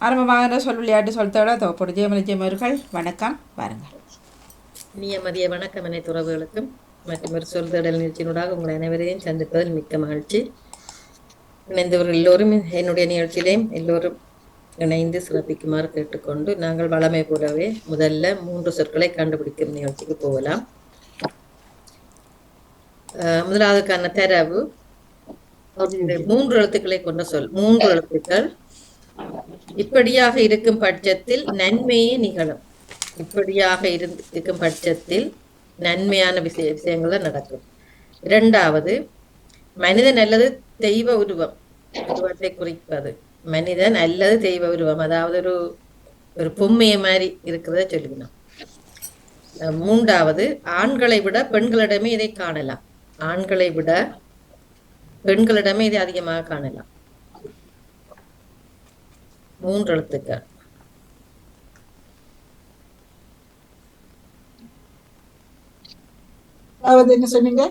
ஆரம்பமாக சொல் விளையாட்டு சொல்தோட தோப்போடு ஜெயமலஜெயம் அவர்கள் வணக்கம் வாருங்கள். இனிய மதிய வணக்கம் அனைத்து உறவுகளுக்கும் மற்றும் ஒரு சொல்தடல் நிகழ்ச்சியினூடாக உங்களை அனைவரையும் சந்திப்பதில் மிக்க மகிழ்ச்சி. இணைந்தவர்கள் எல்லோரும் என்னுடைய நிகழ்ச்சியிலையும் எல்லோரும் இணைந்து சிறப்பிக்குமாறு கேட்டுக்கொண்டு நாங்கள் வளமை போலவே முதல்ல 3 சொற்களை கண்டுபிடிக்கும் நிகழ்ச்சிக்கு போகலாம். முதலாவதுக்கான தரவு 3 எழுத்துக்களை கொண்ட சொல். 3 எழுத்துக்கள். இப்படியாக இருக்கும் பட்சத்தில் நன்மையே நிகழும். இப்படியாக இருக்கும் பட்சத்தில் நன்மையான விஷயங்கள் நடக்கும். 2வது, மனிதன் அல்லது தெய்வ உருவத்தை குறிப்பது. மனிதன் அல்லது தெய்வ உருவம், அதாவது ஒரு பொம்மைய மாதிரி இருக்கிறத சொல்லிக்கணும். 3வது, ஆண்களை விட பெண்களிடமே இதை காணலாம். ஆண்களை விட பெண்களிடமே இதை அதிகமாக காணலாம். 3 எழுத்துக்கள். என்ன சொன்னீங்க?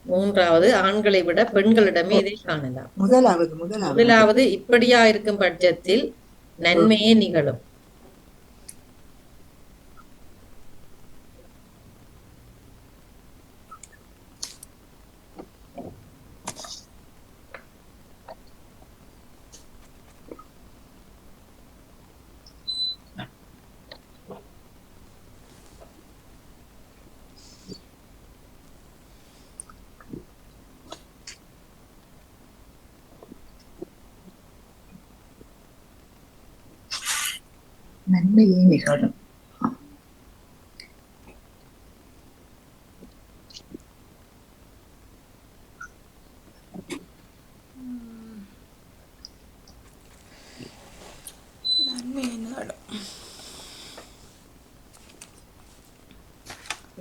3வது, ஆண்களை விட பெண்களிடமே இதை காணலாம். முதலாவது இப்படியா இருக்கும் பட்சத்தில் நன்மையே நிகழும். நன்மையே நிகழும்.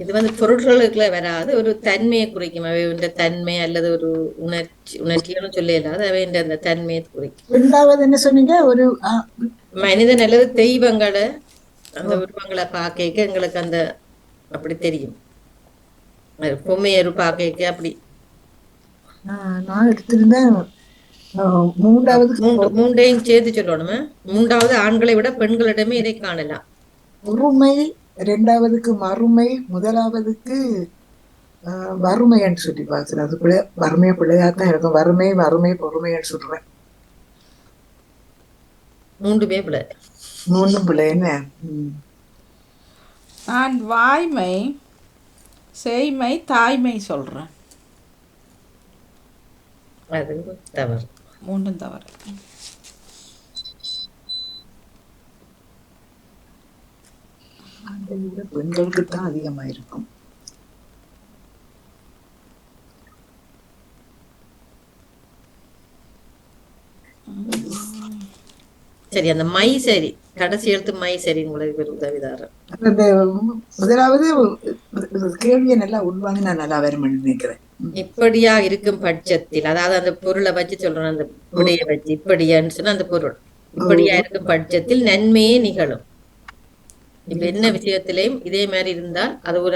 இது பொருட்களுக்குள்ள வராது, ஒரு தன்மையை குறிக்கும். அவை தன்மை அல்லது ஒரு உணர்ச்சியும் சொல்ல இல்லாத அவை அந்த தன்மையை குறிக்கும். 2வது என்ன சொன்னீங்க? ஒரு மனிதன் அல்லது தெய்வங்களை அந்த உருவங்களை பார்க்க எங்களுக்கு அந்த அப்படி தெரியும். பொம்மையரு பார்க்க அப்படி. நான் எடுத்திருந்தேன் 3யும் சேர்த்து சொல்லணுமே. 3வது, ஆண்களை விட பெண்களிடமே இதை காணலாம். பொறுமை, 2வதுக்கு மறுமை, 1வதுக்கு வறுமைன்னு சொல்லி பார்க்கிறேன். அது பிள்ளை வறுமையை பிள்ளையாத்தான் இருக்கும். வறுமை பொறுமைன்னு சொல்றேன். 3மே பிள்ளை. 3 பிள்ளை. என்ன? நான் வாய்மை, செய்மை, தாய்மை சொல்றேன். அது தவறு. 3ம் தவறு. பெண்களுக்கு தான் அதிகமா இருக்கும். சரி, அந்த மை சரி, கடைசி எழுத்து மை சரி. உங்களுக்கு உதவிதாரன். அந்த 1வது கேள்வியை நல்லா உள்வாங்க நான் நல்லா வரும் நினைக்கிறேன். இப்படியா இருக்கும் பட்சத்தில், அதாவது அந்த பொருளை வச்சு சொல்றேன், அந்த விடைய வச்சு இப்படியான்னு சொன்னா அந்த பொருள் இப்படியா இருக்கும் பட்சத்தில் நன்மையே நிகழும். இப்ப என்ன விஷயத்திலையும் இதே மாதிரி இருந்தால் அது ஒரு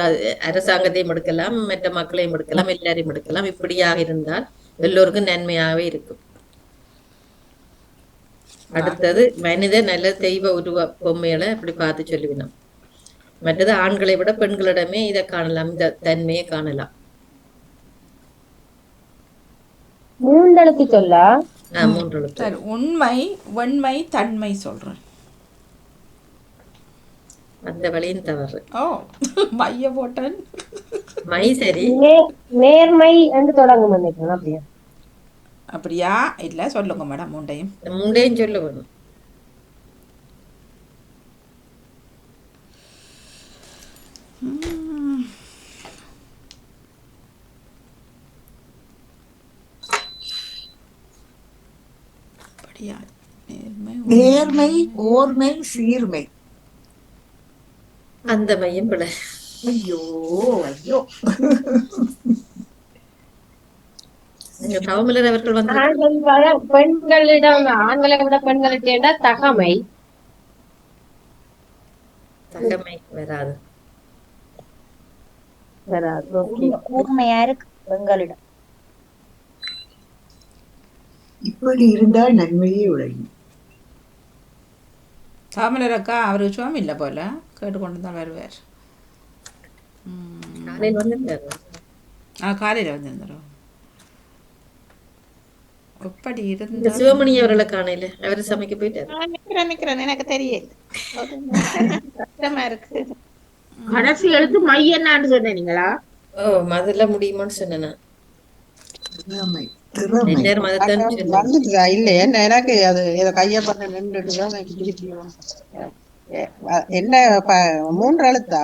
அரசாங்கத்தையும் எடுக்கலாம், மற்ற மக்களையும் எடுக்கலாம், எல்லாரையும் எடுக்கலாம். இப்படியாக இருந்தால் எல்லோருக்கும் நன்மையாகவே இருக்கும். அடுத்தது, மனித நல்ல தெய்வ உருவ பொம்மைகளை அப்படி பார்த்து சொல்லுவினோம். மற்றது, ஆண்களை விட பெண்களிடமே இதை காணலாம், இந்த தன்மையை காணலாம். 3 எழுத்து சொல்லா? 3 எழுத்து. உண்மை, வெண்மை, தன்மை சொல்றேன். அந்த வழியும் தவறு. மைய போட்டன். மை சரி. நேர்மை என்று தொடங்கும் நினைக்கிறேன். அப்படியா? அப்படியா? இல்ல, சொல்லுங்க மேடம். 3யும் சொல்ல வேணும். நேர்மை, ஓர்மை, சீர்மை. அந்த மையம் பிள்ளை. ஐயோ ஐயோ. தவமலர் அவர்கள் பெண்களிடம் ஆண்களை விட பெண்களுக்கு தகமை. தகமை வராது. கூர்மையா இருக்கு பெண்களிடம். இப்படி இருந்தால் நன்மையே விளையும். சாமலர் அக்கா அவருக்கு சுவாமி இல்லை போல கேட்டுக்கொண்டு தான் வருவார். காலையில் வந்துட்டாரு. காலையில் வந்துருந்துடும். எப்படி இந்த இருந்தா சிவமணி அவர்களை காணையில அவரு சமைக்க போயிட்டாரு. நான் நிக்கிறேன் எனக்கு தெரியல. கஷ்டமா இருக்கு. கடைசி எழுத்து மை என்னான்னு சொன்னீங்களா? முதல்ல முடியுமான்னு சொன்னேன். திறமை திறமை எல்லாரும் அதைத்தான் சொன்னாங்க. வந்துட்டுதா இல்லையே எனக்கு அது ஏதோ கைய பண்ண நின்றுட்டுதான் என்ன 3 எழுத்தா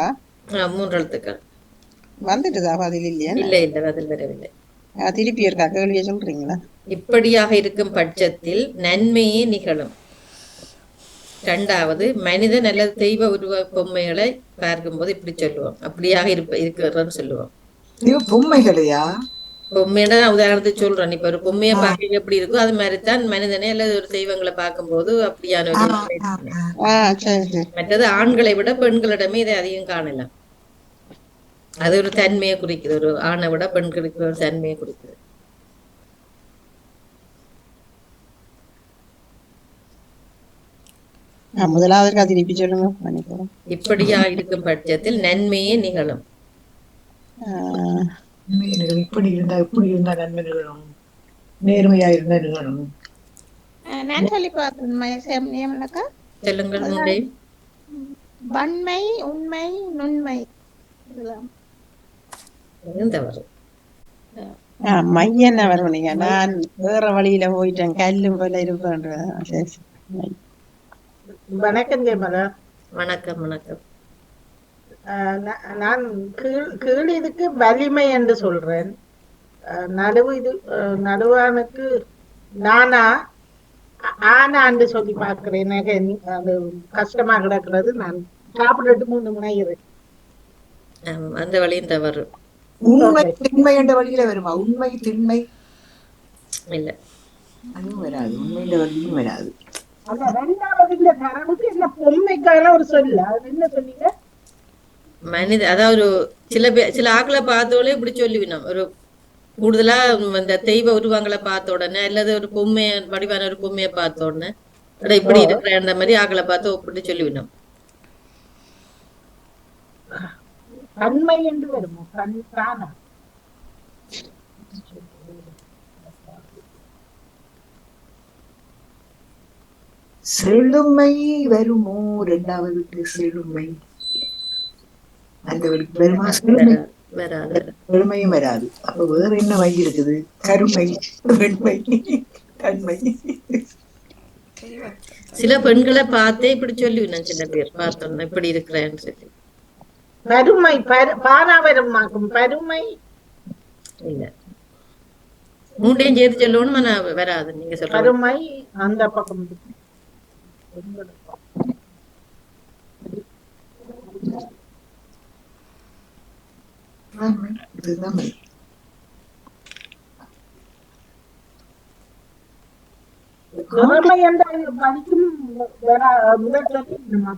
3 எழுத்துக்கள். வந்துட்டுதா பதில் இல்லையா? இல்ல பதில் வரவில்லை. திருப்பி இருக்கா கேள்விய சொல்றீங்களா? இப்படியாக இருக்கும் பட்சத்தில் நன்மையே நிகழும். 2வது மனிதன் அல்லது தெய்வ உருவ பொம்மைகளை பார்க்கும்போது இப்படி சொல்லுவோம், அப்படியாக இருக்கிறன்னு சொல்லுவோம். இது பொம்மைகளையா? பொம்மைன்னா உதாரணத்துக்கு சொல்றேன். இப்ப ஒரு பொம்மையை பார்க்க எப்படி இருக்கும் அது மாதிரிதான் மனிதனே அல்லது ஒரு தெய்வங்களை பார்க்கும்போது அப்படியான ஒரு சரி சரி. மற்றது ஆண்களை விட பெண்களிடமே இதை அதிகம் காணலாம். அது ஒரு தன்மையை குறிக்குது. ஒரு ஆணை விட பெண்களுக்கு ஒரு தன்மையை குறிக்குது. முதலாவது திருப்பி சொல்லுங்க. மன்னிக்கவும். இப்படியா இருக்கும் பட்சத்தில் நன்மையே நிகழும். இப்படி இருந்தா நன்மை நிகழும், நேர்மையா இருந்தா நிகழும். நான் சொல்லி பார்த்தேன். சொல்லுங்கள். முன்னே வன்மை, உண்மை, நுண்மை. இதெல்லாம் தவறு. மையன்னா வருவீங்க. நான் வேற வழியில போயிட்டேன். கல்லும் போல இருப்பேன். சரி சரி. வணக்கம் ஜெயமலா. வணக்கம். வணக்கம். நான் கீழ் இதுக்கு வலிமை என்று சொல்றேன். நடுவானுக்கு நானா ஆனான்னு சொல்லி பார்க்கிறேன். எனக்கு அது கஷ்டமா கிடக்கிறது. நான் சாப்பிட்டுட்டு 3 முனைகிறேன். அந்த வழியும் தவறு. உண்மை திண்மை என்ற வழியில வருமா? உண்மை திண்மை இல்ல, அதுவும் வராது. உண்மையில வழியும் வராது. அந்த 2வது இந்த தரவுக்கு என்ன பொம்மைக்கான ஒரு சொல்ல, அது என்ன சொன்னீங்க? மனித அதாவது சில ஆக்களை பார்த்தோடனே இப்படி சொல்லுவினோம். ஒரு கூடுதலா இந்த தெய்வ உருவங்களை பார்த்த உடனே அல்லது ஒரு பொம்மைய வடிவான ஒரு பொம்மையை பார்த்த உடனே இப்படி இருக்கிற அந்த மாதிரி ஆக்களை பார்த்து இப்படி சொல்லுவினோம். தன்மை என்று வருமோ? தானா? செழுமை வருமோ? 2வதுக்கு செழுமை அந்த வழிக்கு வருமா? செழுமை வராது. செழுமையும் வராது. அப்ப வேற என்ன வழி இருக்குது? கருமை, வெண்மை, கண்மை. சில பெண்களை பார்த்தே இப்படி சொல்லுவினோம். சில பேர் பார்த்தோம்னா இப்படி இருக்கிறேன்னு சொல்லி. பருமை பாராவரமாக்கும் பருமை இல்ல, 3ஐயும் சேர்த்து சொல்லணும். ஆனா வராது. நீங்க சொல்ற பருமை அந்த பக்கம். இதுதான் திறமை என்ற வழிக்கும்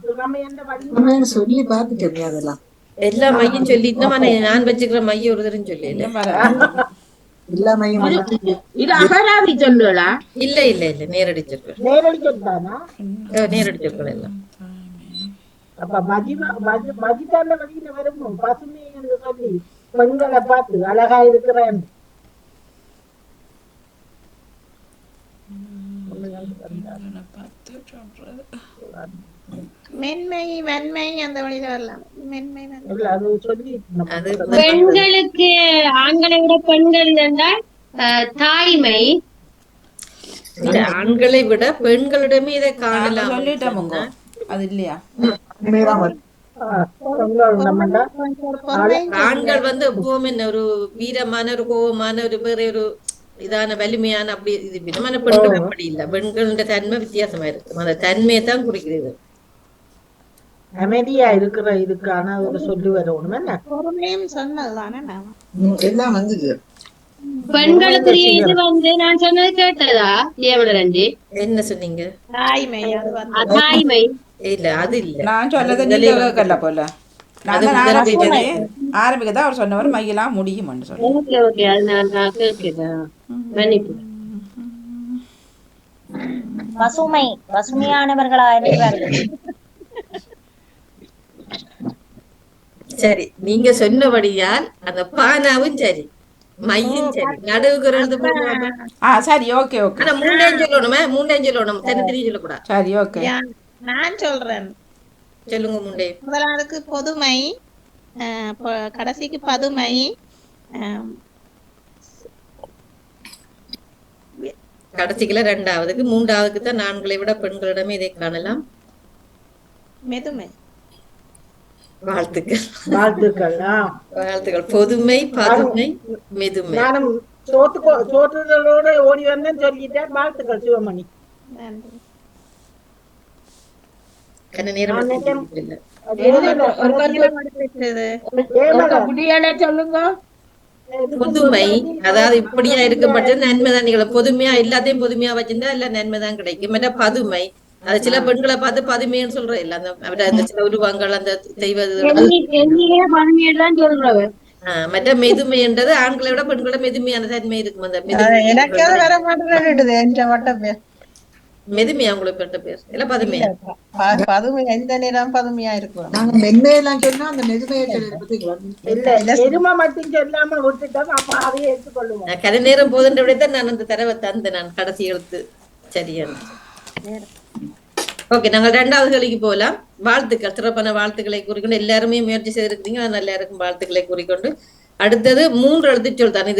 திறமை என்ற வழி சொல்லி பாத்துட்டேன். அதெல்லாம் எல்லா மையும் சொல்லிட்டு நான் வச்சுக்கிற மைய ஒரு தரம் சொல்லி எல்லா மையும் இது அகராதி சொல்லுவா? இல்ல இல்ல இல்ல நேரடி சொற்கள். நேரடி சொல்றானா? நேரடி சொற்கள் எல்லாம். அப்ப மதிதான வழியில வரும் பசுமை என்று சொல்லி பெண்களை பார்த்து அழகா இருக்கிறேன். மென்மை, வன்மை அந்த வழியில வரலாம். மென்மை, இல்ல அது சொல்லி அது பெண்களுக்கு ஆண்களை விட பெண்கள் என்றால் தாய்மை. இல்ல, ஆண்களை விட பெண்களிடமே இதை காணலாம். சொல்லிட்டோமுங்க. அது இல்லையா? ஆண்கள் எப்பவுமே ஒரு வீரமான ஒரு கோபமான ஒரு வேற ஒரு இதான வலிமையான அப்படி இது விதமான பெண்கள் அப்படி இல்ல. பெண்களோட தன்மை வித்தியாசமா இருக்கு. அந்த தன்மையை தான் குறிக்கிறது. அமைதியா இருக்கிற இதுக்கான ஒரு சொல்லி வரணும். என்ன பொறுமையும் சொன்னதுதானே. எல்லாம் வந்து பெண்களுக்கு இது நான் சொன்னது கேட்டதா? ஏவலரஞ்சி என்ன சொன்னீங்க? தாய்மை. தாய்மை இல்ல, அது இல்ல. நான் சொன்னதை நீங்க கேட்கல போல. நான் ஆரம்பிக்கதான் அவர் சொன்னவர் மையெல்லாம் முடியும் சொல்லி. ஓகே ஓகே, அது நான் கேட்கிறேன். மன்னிப்பு. பசுமையானவர்களா இருக்கிறார்கள். சரி, நீங்க சொன்னபடியால் அந்த பானாவும் சரி, மையும் சரி, நடுவுக்கு ஒரு எழுத்து போடுங்க பாப்போம். சரி, ஓகே ஓகே. ஆனா மூண்டையும் சொல்லணுமே, மூண்டையும் சொல்லணும், தனித்தனியும் சொல்லக்கூடாது. சரி, ஓகே. நான் சொல்றேன். சொல்லுங்க மூண்டையும். முதலாவதுக்கு பொதுமை, கடைசிக்கு பதுமை, ஆம், கடைசிக்குல ரெண்டாவதுக்கு, மூன்றாவதுக்கு தான் ஆண்களை விட பெண்களிடமே இதை காணலாம். மெதுமை. வாழ்த்துக்கள். வாழ்த்துக்கள். வாழ்த்துக்கள். பொதுமை, பதுமை, மெதுமை. நானும் சோற்றுகளோட ஓடி வந்தேன் சொல்லிட்டேன். வாழ்த்துக்கள் சிவமணி. நன்றி. கண்ண நேரம் நான் எடுத்துக்கிட்டு இல்ல. முடியல சொல்லுங்க. பொதுமை, அதாவது இப்படியா இருக்கும் பட்சம் நன்மைதான் நிகழும். பொதுமையா எல்லாத்தையும் பொதுமையா வச்சிருந்தா இல்ல நன்மைதான் கிடைக்கும். மற்ற பதுமை, அது சில பெண்களை பார்த்து பதுமைன்னு சொல்ற இல்ல, அந்த சில உருவங்கள், அந்த தெய்வ பழமையெல்லாம் சொல்றவர் மற்ற மெதுமை என்றது ஆண்களை விட பெண்களோட மெதுமையான தன்மை இருக்கும். அந்த மெதுமை, எனக்கு அது வர மாட்டேன் என்ற வட்ட பேர் மெதுமையா உங்களுக்கு பெற்ற பேர் இல்ல பதுமையா? பதுமை எந்த நேரம் பதுமையா இருக்கும். நாங்க மென்மையெல்லாம் சொன்னா அந்த மெதுமையை சொல்லி பத்தி எருமை மட்டும் சொல்லாம விட்டுட்டோம். அப்ப அதையே ஏற்றுக்கொள்ளுவோம். கரை நேரம் போதுன்றபடித்தான் நான் அந்த தரவை தந்து நான் கடைசி எழுத்து சரியான. ஓகே, நாங்கள் ரெண்டாவது கேள்விக்கு போகலாம். வாழ்த்துக்கள், சிறப்பான வாழ்த்துக்களை கூறிக்கொண்டு எல்லாருமே முயற்சி செய்திருக்கீங்க. அதனால எல்லாருக்கும் வாழ்த்துக்களை கூறிக்கொண்டு அடுத்தது 3 எழுத்து சொல் தான்.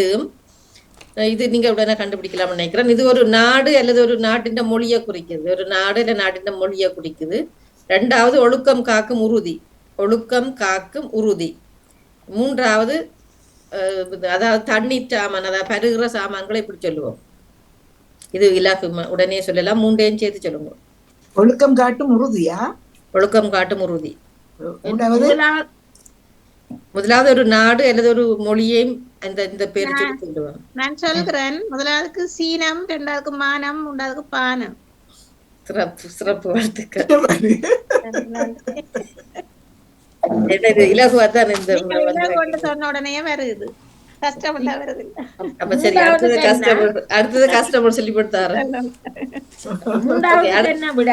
இது நீங்க உடனே கண்டுபிடிக்கலாம்னு நினைக்கிறேன். இது ஒரு நாடு அல்லது ஒரு நாட்டின் மொழியை குறிக்குது. ஒரு நாடு இல்ல நாட்டின் மொழியை குறிக்குது. ரெண்டாவது ஒழுக்கம் காக்கும் உறுதி, ஒழுக்கம் காக்கும் உறுதி. மூன்றாவது அதாவது தண்ணீர் சாமான், அதாவது பருகிற சாமான்களை இப்படி சொல்லுவோம். இது இலகு, உடனே சொல்லலாம். மூண்டையும் சேர்த்து சொல்லுங்க. ஒழுக்கம் காட்டும் உறுதியா? ஒழுக்கம் காட்டும் உறுதி. மூன்றாவது முதலாவது ஒரு நாடு அல்லது ஒரு மொழியையும் இந்த பேரு சொல்லி சொல்லுவாங்க. நான் சொல்கிறேன். முதலாவதுக்கு சீனம், இரண்டாவதுக்கு மானம், மூன்றாவதுக்கு பானம். சிறப்பு, சிறப்பு, வாழ்த்துக்கள். இலகுவா தான் இந்த கொண்டு சொன்ன உடனே வருது, கஷ்டப்பட்டா வருது. அப்ப சரி, அடுத்தது கஸ்டமர் சொல்லி கொடுத்தாரு. என்ன விட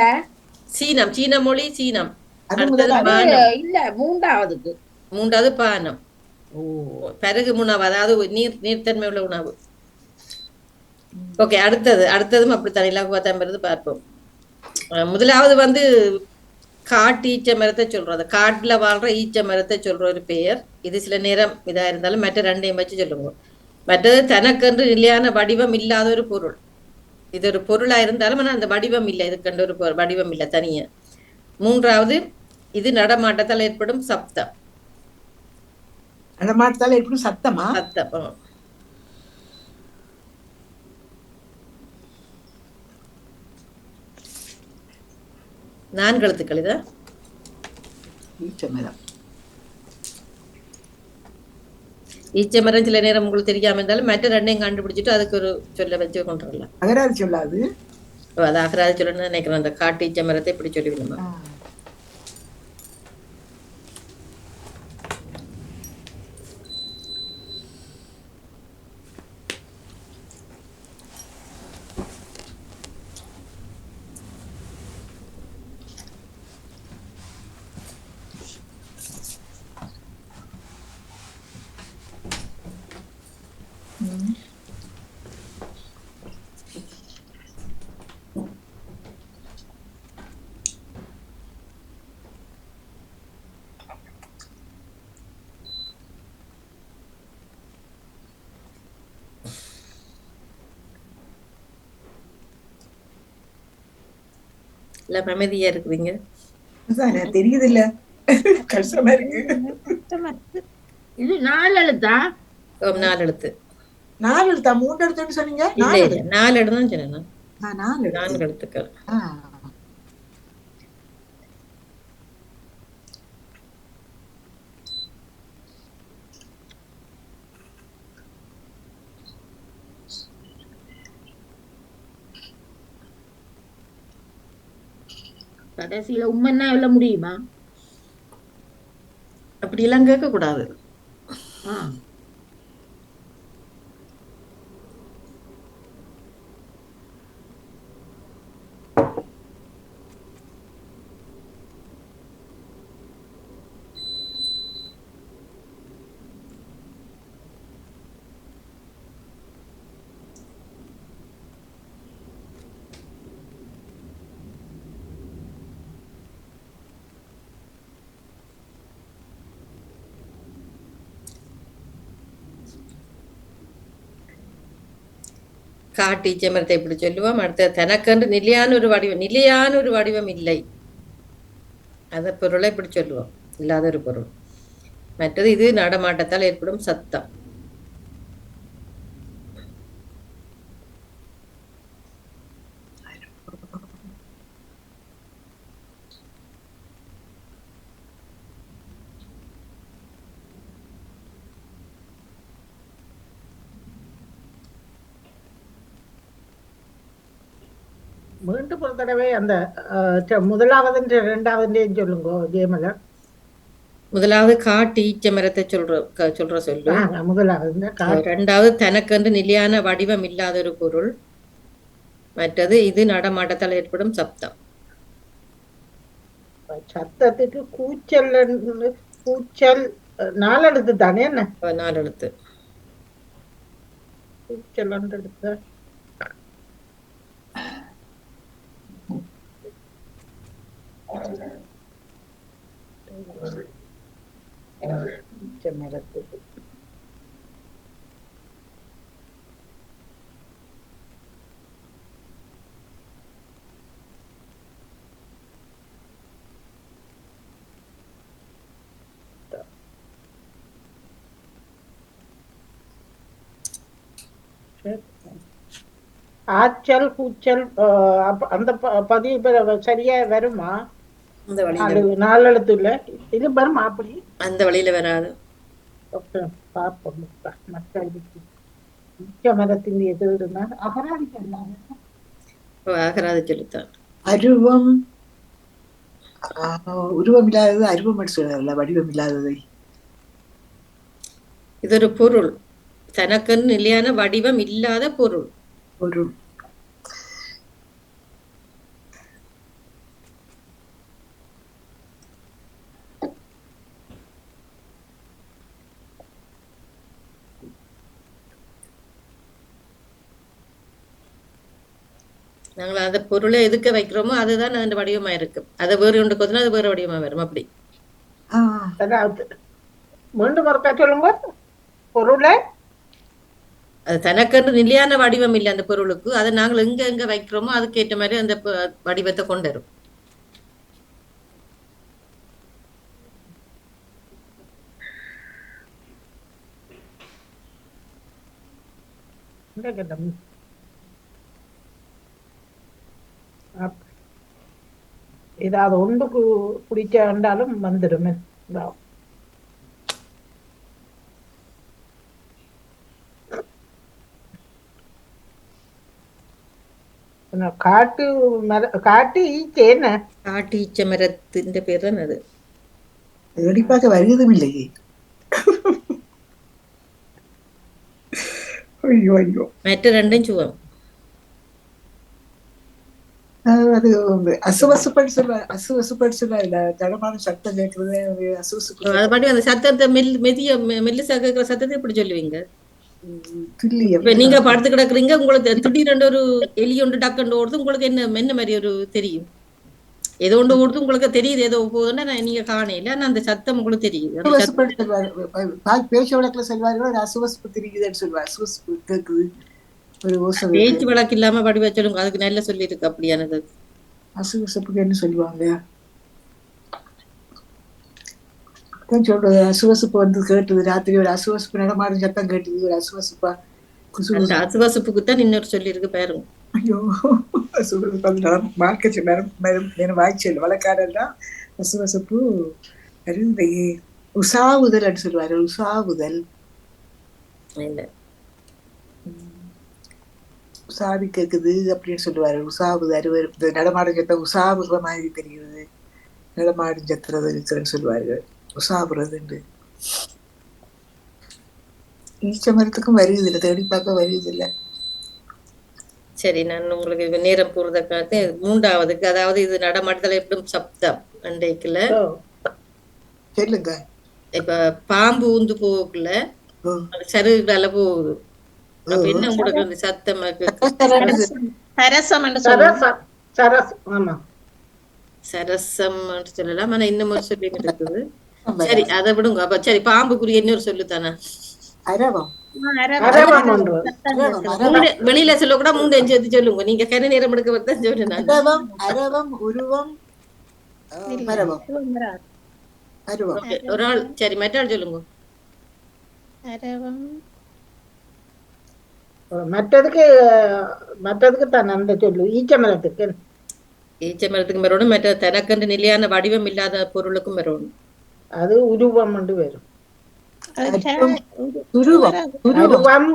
சீனம், சீன மொழி, சீனம். இல்ல மூன்றாவது பானம். பிறகு உணவு, அதாவது நீர்த்தன்மை உள்ள உணவு. ஓகே, அடுத்ததும் அப்படித்தான் இலகுவா தான் வருது, பார்ப்போம். முதலாவது காட்டு ஈச்ச மரத்தை சொல்றது, காட்டுல வாழ்ற ஈச்ச மரத்தை சொல்ற ஒரு பெயர். இது சில நேரம் இதா இருந்தாலும் மற்ற ரெண்டையும் வச்சு சொல்லுங்க. மற்றது தனக்கென்று நிலையான வடிவம் இல்லாத ஒரு பொருள். இது ஒரு பொருளா இருந்தாலும் ஆனா அந்த வடிவம் இல்லை, இதுக்கென்று ஒரு வடிவம் இல்லை தனியா. மூன்றாவது, இது நடமாட்டத்தால் ஏற்படும் சப்தம். நடமாட்டத்தால் ஏற்படும் சத்தமா? சத்தம். 4 எழுத்துக்கள். இதா ஈச்சமரம். ஈச்சமரம் சில நேரம் உங்களுக்கு தெரியாம இருந்தாலும் மற்ற ரெண்டையும் கண்டுபிடிச்சிட்டு அதுக்கு ஒரு சொல்ல வச்சு கொண்டு வரலாம். அகராதி சொல்லாது, அது அகராதி சொல்லணும்னு நினைக்கிறேன். அந்த காட்டு ஈச்சமரத்தை இப்படி சொல்லிவிடுமா. இல்ல அமைதியா இருக்கிறீங்க? தெரியுது இல்ல, கஷ்டமா இருக்கு. இது 4 எழுத்தா? 4 எழுத்து. 4 எழுத்தா? 3 எழுத்துன்னு சொன்னீங்க. 4 எழுத்து தான் சொன்னேன். 4 எழுத்துக்கள். கடைசியில உண்மைன்னா சொல்ல முடியுமா? அப்படி எல்லாம் கேட்க கூடாது. காட்டீச்ச மரத்தை இப்படி சொல்லுவோம். அடுத்தது தனக்கென்று நிலையான ஒரு வடிவம் இல்லை. அந்த பொருளை இப்படி சொல்லுவோம், இல்லாத ஒரு பொருள். மற்றது இது நடமாட்டத்தால் ஏற்படும் சத்தம். மீண்டும் ஒரு தடவை அந்த முதலாவது இரண்டாவது சொல்லுங்க ஜெயமலர். முதலாவது காட்டீச்ச மரத்தை சொல்ற சொல்லு. முதலாவது இரண்டாவது தனக்கென்று நிலையான வடிவம் இல்லாத ஒரு பொருள். மற்றது இது நடமாட்டத்தால் ஏற்படும் சப்தம். சத்தத்துக்கு கூச்சல் 4 எழுத்து தானே? என்ன 4 எழுத்து? கூச்சல் எழுத்து. மரத்துக்கு ஆச்சல் கூச்சல் அந்த பதிவு சரியா வருமா? அந்த வழியில 4 எழுத்து இல்ல இது வருமா? அப்படி அந்த வழியில வராது. பாப்போம். மரத்தின் எது அகராதி சொல்லித்தான். அருவம் உருவம் இல்லாதது அருவம் சொல்ல, வடிவம் இல்லாததை. இது ஒரு பொருள், தனக்கென்று நிலையான வடிவம் இல்லாத பொருள். பொருள் நாங்கள் அந்த பொருளை எதுக்க வைக்கிறோமோ அதுதான் அந்த வடிவமா இருக்கும். அதை வேறு ஒன்று கொத்தினா அது வேறு வடிவமா வரும். அப்படி மீண்டும் சொல்லுங்க. பொருளை அது தனக்கென்று நிலையான வடிவம் இல்லை அந்த பொருளுக்கு. அதை நாங்கள் எங்க வைக்கிறோமோ அதுக்கேற்ற மாதிரி அந்த வடிவத்தை கொண்டு வரும். ஏதாவது ஒன்றுக்கு பிடிச்சாண்டாலும் வந்துடுமே. காட்டு ஈச்ச மரத்தின் பேர் தான் அது. பார்க்க வருவதும் இல்லையே. ஐயோ ஐயோ. மற்ற ரெண்டும் சுவம். அது அசுவசுப்பன்னு சொல்லுவாங்க. அசுவசுப்பன்னு சொல்லுவாங்க. தடமான சத்தம் கேட்கறது அசுவசுப்பு. அது பாட்டி அந்த சத்தத்தை மெல்லிசா கேட்கிற சத்தத்தை எப்படி சொல்லுவீங்க? நீங்க படுத்து கிடக்குறீங்க, உங்களுக்கு திடீரென்று ஒரு எலி ஒன்று டக்குண்டு ஓடுது, உங்களுக்கு என்ன மாதிரி ஒரு தெரியும்? ஏதோ ஒன்று ஓடுது உங்களுக்கு தெரியுது, ஏதோ போகுதுன்னா நீங்க காணையில அந்த சத்தம் உங்களுக்கு தெரியுது. பேச்சு வழக்குல சொல்வார்கள் அசுவசுப்பு தெரியுதுன்னு சொல்லுவாங்க. அசுவசுப்பு கேக்குது. பேச்சு வழக்கு இல்லாம படிவா சொல்லுங்க, அதுக்கு நல்ல சொல்லி இருக்கு. அப்படியானது அசுவசுப்புக்கு என்ன சொல்லுவாங்க சொல்றது? அசுவசுப்பு வந்து கேட்டது ராத்திரி, ஒரு அசுவசுப்பு நடமாடும் சத்தம் கேட்டது. ஒரு அசுவசுப்பா அந்த அசுவசுப்புக்கு தான் இன்னொரு சொல்லி இருக்கு பாருங்க. ஐயோ, வாய்ச்சல் வழக்காரெல்லாம் அசுவசுப்பு உசாவுதல் அப்படின்னு சொல்லுவாரு. உசாவுதல் உசாவி கேக்குது அப்படின்னு சொல்லுவாரு. உசாவுது அறுவரு நடமாடும் சத்தம் உசாவுற மாதிரி தெரிகிறது. நடமாடும் சத்துறது இருக்குன்னு சொல்லுவாரு. உசாவுறதுண்டு. ஈச்ச மரத்துக்கும் வருது இல்லை, தேடி பார்க்க வருது இல்லை. சரி, நான் உங்களுக்கு நேரம் போறதுக்காக மூன்றாவதுக்கு, அதாவது இது நடமாட்டத்துல எப்படும் சப்தம் அண்டைக்குள்ள சொல்லுங்க. இப்ப பாம்பு ஊந்து போகக்குள்ள சருகால போகுது. அப்ப என்ன உங்களுக்கு சத்தம் சரசம் சொல்லலாம். ஆனா இன்னும் ஒரு சொல்லி இருக்குது. சரி, அதை விடுங்க. அப்ப சரி, பாம்புக்குரிய இன்னொரு சொல்லு தானே. அரவம் அரவம் ஒன்று. வெளியில சொல்ல கூட 3 5 எடுத்து சொல்லுங்க. நீங்க கன நேரம் எடுக்க வரதான் சொல்றேன் நான். அரவம் அரவம் உருவம் மரவம் அருவம். Okay, ஒரு ஆள் சரி மற்ற ஆள் சொல்லுங்க. அரவம் மற்றதுக்கு தான் அந்த சொல்லு ஈச்சமரத்துக்கு ஈச்சமரத்துக்கும் வரணும், மற்ற தனக்கென்று நிலையான வடிவம் இல்லாத பொருளுக்கும் வரணும். அது உருவம் என்று வரும். உருவம் உருவம்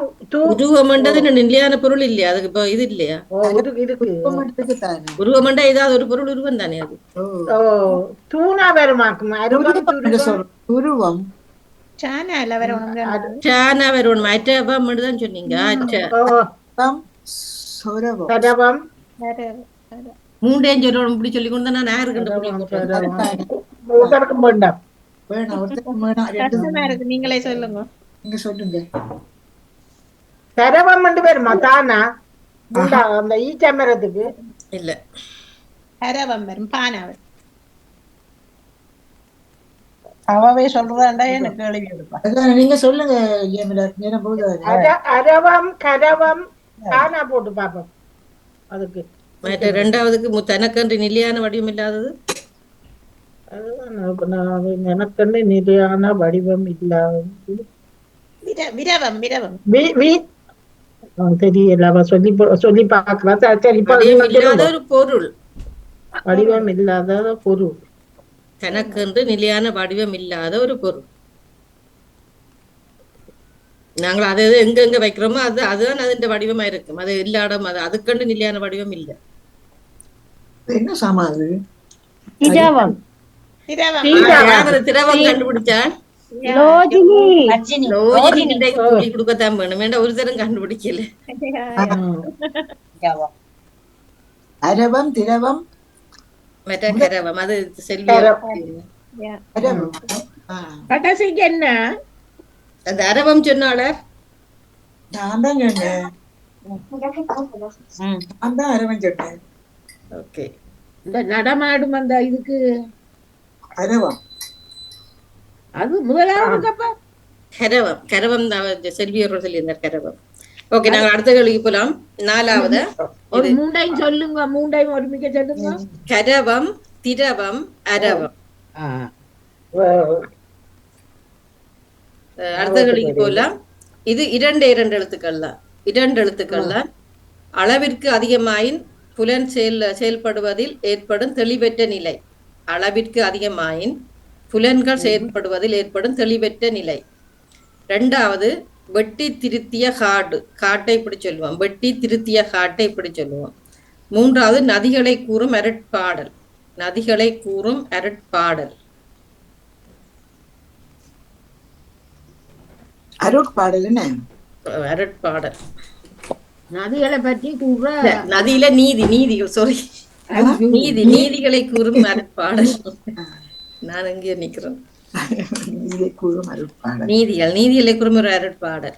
உருவம்ன்றது நிலையான பொருள் இல்லையா? அதுக்கு இப்ப இது இல்லையா? இருக்கு. உருவம்ண்டா ஏதாவது ஒரு பொருள் உருவம் தானே அது. தூணா வருமாக்கும் அருவம் உருவம் சானால வரணும் சானா வரணும். அற்றவம் தான் சொன்னீங்க. சொரவம் சரவம் 3 5 சொல்லணும். இப்படி சொல்லி கொண்டு நான் யாருக்கிட்ட ஒருத்தருக்கும் வேண்டாம். வேணாம் ஒருத்தருக்கும் வேணாம். கஷ்டமா இருக்கு, நீங்களே சொல்லுங்க. நீங்க சொல்லுங்க. சரவம் என்று வருமா தானா அந்த ஈச்சமரத்துக்கு இல்ல. அரவம் வரும் பானாவர். அவவே சொல்றாண்டா எனக்கு கேள்வி எடுப்பா. அதான் நீங்க சொல்லுங்க. நேரம் போகுது. அரவம் கரவம் தானா போட்டு பாப்போம். அதுக்கு மற்ற ரெண்டாவதுக்கு தனக்கென்று நிலையான வடிவம் இல்லாதது எனக்குன்னு நிலையான வடிவம் இல்லாத விரவம் விரவம் தெரியல. அவ சொல்லி பாக்கலாம். சரி வடிவம் இல்லாத ஒரு பொருள். வடிவம் இல்லாத பொருள். தனக்கென்று நிலையான வடிவம் இல்லாத ஒரு பொருள். நாங்கள் அதை எங்க வைக்கிறோமோ அதுதான் அதன் வடிவமா இருக்கும். அது இல்லாடம் அது அதுக்கண்டு நிலையான வடிவம் இல்லை. என்ன சாமான் திரவம் திரவம் கண்டுபிடிச்சா கொடுக்கத்தான் வேணும். வேண்டாம் ஒரு தரம் கண்டுபிடிக்கல. அரவம் திரவம் மற்ற கரவம் அது செல்வி. கடைசிக்கு என்ன அந்த அரவம் சொன்னால நான் தான் சொன்னேன். நான் தான் அரவம் சொன்னேன். ஓகே. இந்த நடமாடும் அந்த இதுக்கு அரவம் அது முதலாவது கரவம் கரவம் செல்வியோட சொல்லியிருந்தார் கரவம். ஓகே, நாங்கள் அடுத்த கேள்விக்கு போலாம். 4வது ஒரு 3 சொல்லுங்க. 3 ஒருமிக்க சொல்லுங்க. கரவம் திரவம் அரவம். அடுத்த கேள்விக்கு போலாம். இது 2 எழுத்துக்கள் தான். 2 எழுத்துக்கள் தான். அளவிற்கு அதிகமாயின் புலன் செயல்படுவதில் ஏற்படும் தெளிவற்ற நிலை. அளவிற்கு அதிகமாயின் புலன்கள் செயல்படுவதில் ஏற்படும் தெளிவற்ற நிலை. 2வது வெட்டி திருத்திய காட்டை இப்படி சொல்லுவோம். வெட்டி திருத்திய காட்டை இப்படி சொல்லுவோம். 3வது நதிகளை கூறும் அரட்பாடல். நதிகளை கூறும் அரட்பாடல். அரட்பாடல் நதிகளை பற்றி கூற நதியில நீதிகள் சாரி நீதிகளை கூறும் அரட்பாடல். நான் எங்கே நிக்கிறேன். நீதிகளை கூறும் ஒரு அரட்பாடல்.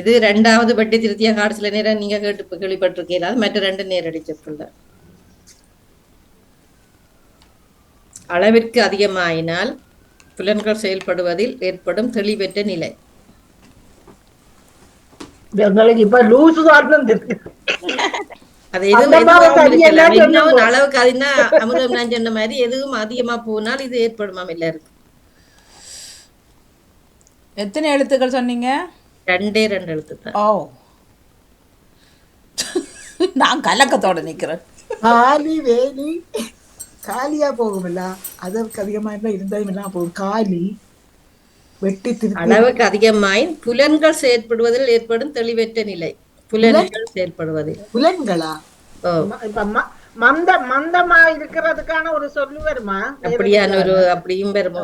இது 2வது வட்டி திருத்திய காடு. சில நேரம் நீங்க கேள்விப்பட்டிருக்கீங்களா? மற்ற 2 நேரடி சொற்கள். அளவிற்கு அதிகமாயினால் புலன்கள் செயல்படுவதில் ஏற்படும் தெளிவற்ற நிலை. இப்ப லூசு அது எதுவும் அளவுக்கு அதிகமா அமுதம் நான் சொன்ன மாதிரி எதுவும் அதிகமா போனால் இது ஏற்படுமாம் எல்லாருக்கும். எத்தனை எழுத்துக்கள் சொன்னீங்க? 2 எழுத்து தான். ஓ, நான் கலக்கத்தோட நிக்கிறேன். காலி வேலி காலியா போகும்ல, அதற்கு அதிகமா இருந்தாலும் எல்லாம் போகும். காலி வெட்டி திருத்தி. அளவுக்கு அதிகமாயின் புலன்கள் செயற்படுவதில் ஏற்படும் தெளிவற்ற நிலை. புலன்கள் செயல்படுவதில். புலன்களா? இப்ப மந்தமா இருக்கிறதுக்கான ஒரு சொல்லு வருமா? அப்படியான ஒரு அப்படியும் வருமா?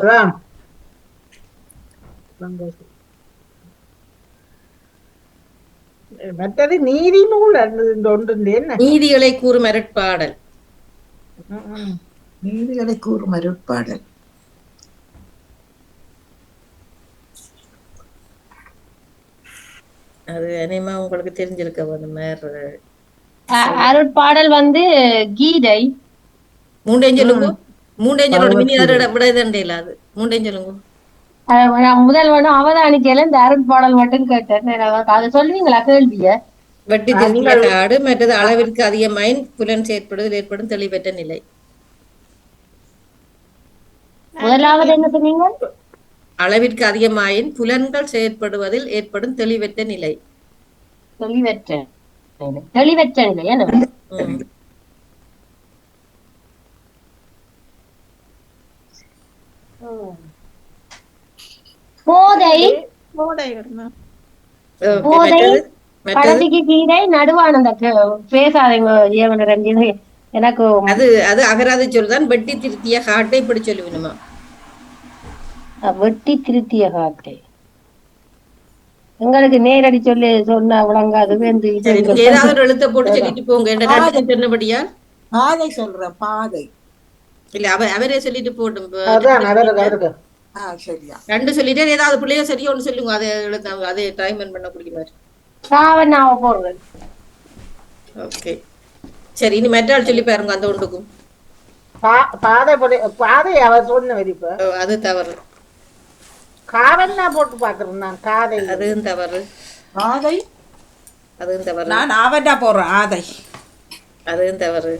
மற்றது நீதி நூல் நீதிகளை கூறும் அரட்பாடல். நீதிகளை கூறும் அரட்பாடல். அது அனிமா உங்களுக்கு தெரிஞ்சிருக்க அருட்பாடல் வந்து கீதை. 3 சொல்லுங்க. மூண்டையும் சொல்லணும். மினி அதோட விட இதண்டே இல்ல அது. மூண்டையும் சொல்லுங்க. நான் முதல் வேணும் அவதானிக்கையில இந்த அருள் பாடல் மட்டும் கேட்டேன். அதை சொல்லுவீங்களா கேள்விய? வெட்டி திருத்திய காடு, மற்றது அளவிற்கு அதிகமாயின் புலன் செயற்படுவதில் ஏற்படும் தெளிவற்ற நிலை. முதலாவது என்ன சொன்னீங்க? அளவிற்கு அதிகமாயின் புலன்கள் செயற்படுவதில் ஏற்படும் தெளிவற்ற நிலை. தெளிவற்ற நிலை என்ன? போதை போதை வருமா? கடைசிக்கு கீரை நடுவான பேசாதீங்க எனக்கு அது அது அகராதி சொல்லுதான். வெட்டி திருத்திய காட்டை இப்படி சொல்லுவேணுமா? வெட்டி திருத்திய காட்டை எங்களுக்கு நேரடி சொல்லி சொன்னா விளங்காது. ஏதாவது ஒரு எழுத்த போட்டு சொல்லிட்டு போங்க. சொன்னபடியா பாதை சொல்றேன். பாதை இல்ல அவரே சொல்லிட்டு போட்டும். சரியா 2 சொல்லிட்டே ஏதாவது பிள்ளையோ சரியா ஒண்ணு சொல்லுங்க. அதை அதை டைம் பண்ண குடிக்குமாரு. போடுறேன். ஓகே சரி, இனி மெட்டால் சொல்லி பாருங்க. அந்த ஒன்றுக்கும் பாதை அவர் சொன்ன வரிப்பு அது தவறு. காவல்னா போட்டு பாக்குறேன் நான். காதை அதுவும் தவறு. பாதை அதுவும் தவறு. நான் ஆவட்டா போடுறேன். ஆதை அதுவும் தவறு.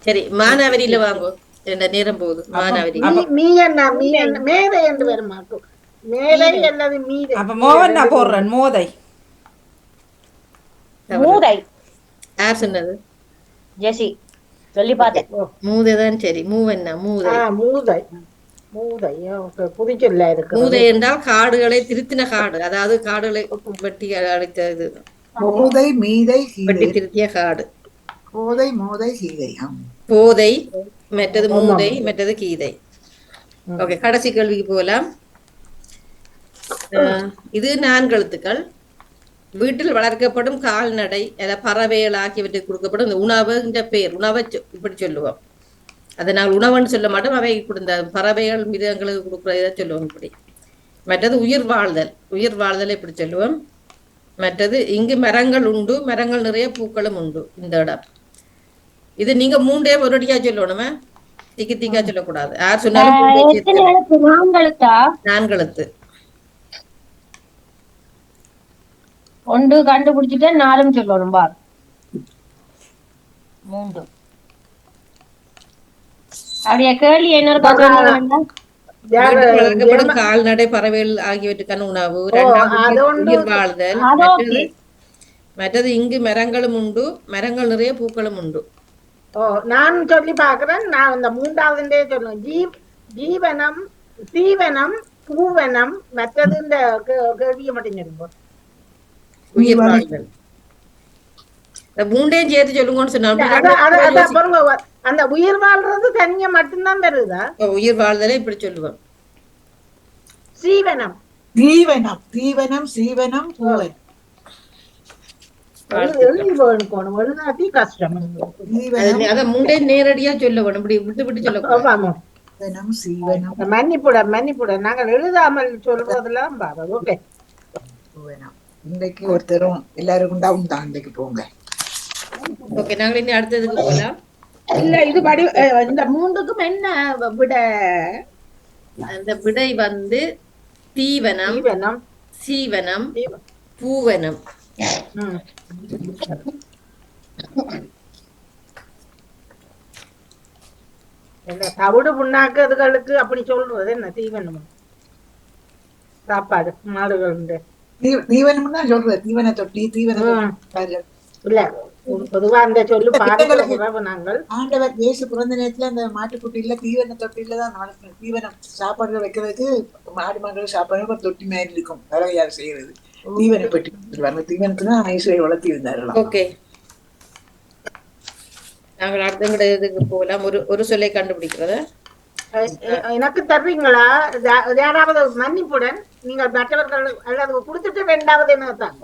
மானாவரி. மானாவரியில வாங்கோ. என்ன நேரம் போகுது. மானாவரி மீ என்ன மேதை என்று வர மாட்டோம். மேலை அல்லது மீதை. அப்ப மோகன் நான் போடுறேன். மோதை. மூதை யார் சொன்னது? ஜெசி சொல்லி பார்த்தேன். மூதைதான். சரி, மூவன்னா மூதை. மூதை மூதை புதிச்சொல்ல இருக்கு. மூதை என்றால் காடுகளை திருத்தின காடு, அதாவது காடுகளை வெட்டி அழைத்த இது. போதை மீதை வெட்டி திருத்திய காடு. போதை மோதை கீதை. போதை மற்றது மூதை மற்றது கீதை. ஓகே, கடைசி கேள்விக்கு போகலாம். இது 4 எழுத்துக்கள். வீட்டில் வளர்க்கப்படும் கால்நடை பறவைகள் ஆகியவற்றுக்கு கொடுக்கப்படும் இந்த உணவுன்ற பெயர். உணவை இப்படி சொல்லுவோம். அதை நாங்கள் உணவுன்னு சொல்ல மாட்டோம். அவை கொடுத்த பறவைகள் மிருகங்களுக்கு கொடுக்குறத சொல்லுவோம் இப்படி. மற்றது உயிர் வாழ்தல். உயிர் வாழ்தலை இப்படி சொல்லுவோம். மற்றது இங்கு மரங்கள் உண்டு, மரங்கள் நிறைய பூக்களும் உண்டு. இந்த இடம் இது நீங்க 3 ஒரடியா சொல்லணுமே, திக்கி திக்கா சொல்லக்கூடாது. யார் சொன்னாலும் 4 எழுத்து. 1 கண்டுபிடிச்சிட்டு 4 சொல்லணும். பார் 3 அப்படியே கேள்வி என்ன வளர்க்கப்படும் கால்நடை பறவைகள் ஆகியவற்றுக்கான உணவு. 2 உயிர் வாழ்தல். மற்றது இங்கு மரங்களும் உண்டு, மரங்கள் நிறைய பூக்களும் உண்டு. நான் சொல்லி பாக்குறேன். நான் இந்த 3வது சொல்லுவேன். ஜீவனம், தீவனம், பூவனம். மற்றது இந்த கேள்வியை மட்டும் சொல்லுவோம். உயிர் வாழ்தல். 3 சேர்த்து சொல்லுங்கன்னு சொன்னா அந்த உயிர் வாழ்றது தனியா மட்டும்தான் வருதா? உயிர் வாழ்தலை இப்படி சொல்லுவோம். சீவனம், தீவனம், தீவனம், சீவனம், பூவன். எழுதாட்டி கஷ்டம். அத 3 நேரடியா சொல்ல வேணும். இப்படி விட்டு விட்டு சொல்ல. மன்னிப்புட நாங்கள் எழுதாமல் சொல்றதெல்லாம் பாரு. ஓகே, இன்றைக்கு ஒருத்தரும் எல்லாருக்கும் டவுன் தான். இன்றைக்கு போங்க. ஓகே, நாங்கள் இனி அடுத்ததுக்கு போகலாம். இல்ல இது படி இந்த 3க்கும் என்ன விட? அந்த விடை தீவனம், சீவனம், பூவனம். தவிடு புண்ணாக்குறதுகளுக்கு அப்படி சொல்றது என்ன? தீவனம் சாப்பாடு மாடுகள் தீவனம் தான் சொல்றது. தீவன தொட்டி, தீவனம் இல்ல பொதுவா அந்த சொல்லு பாருங்க. நாங்கள் ஆண்டவர் இயேசு பிறந்த நேரத்துல அந்த மாட்டுக்குட்டியில தீவன தொட்டில தான் தீவனம் சாப்பாடு வைக்கிறதுக்கு மாடு மாடுகள் சாப்பாடு ஒரு தொட்டி மாதிரி இருக்கும். யார் செய்யறது? தீவன பெட்டி கொடுத்துருவாங்க. தீவனத்துக்கு தான் ஐஸ்வர்ய வளர்த்தி இருந்தார்கள். ஓகே, நாங்கள் அடுத்த இதுக்கு போகலாம். ஒரு சொல்லை கண்டுபிடிக்கிறத எனக்கு தருவீங்களா? யாராவது மன்னிப்புடன் நீங்கள் மற்றவர்கள் அல்லது கொடுத்துட்டு 2வது என்ன தாங்க?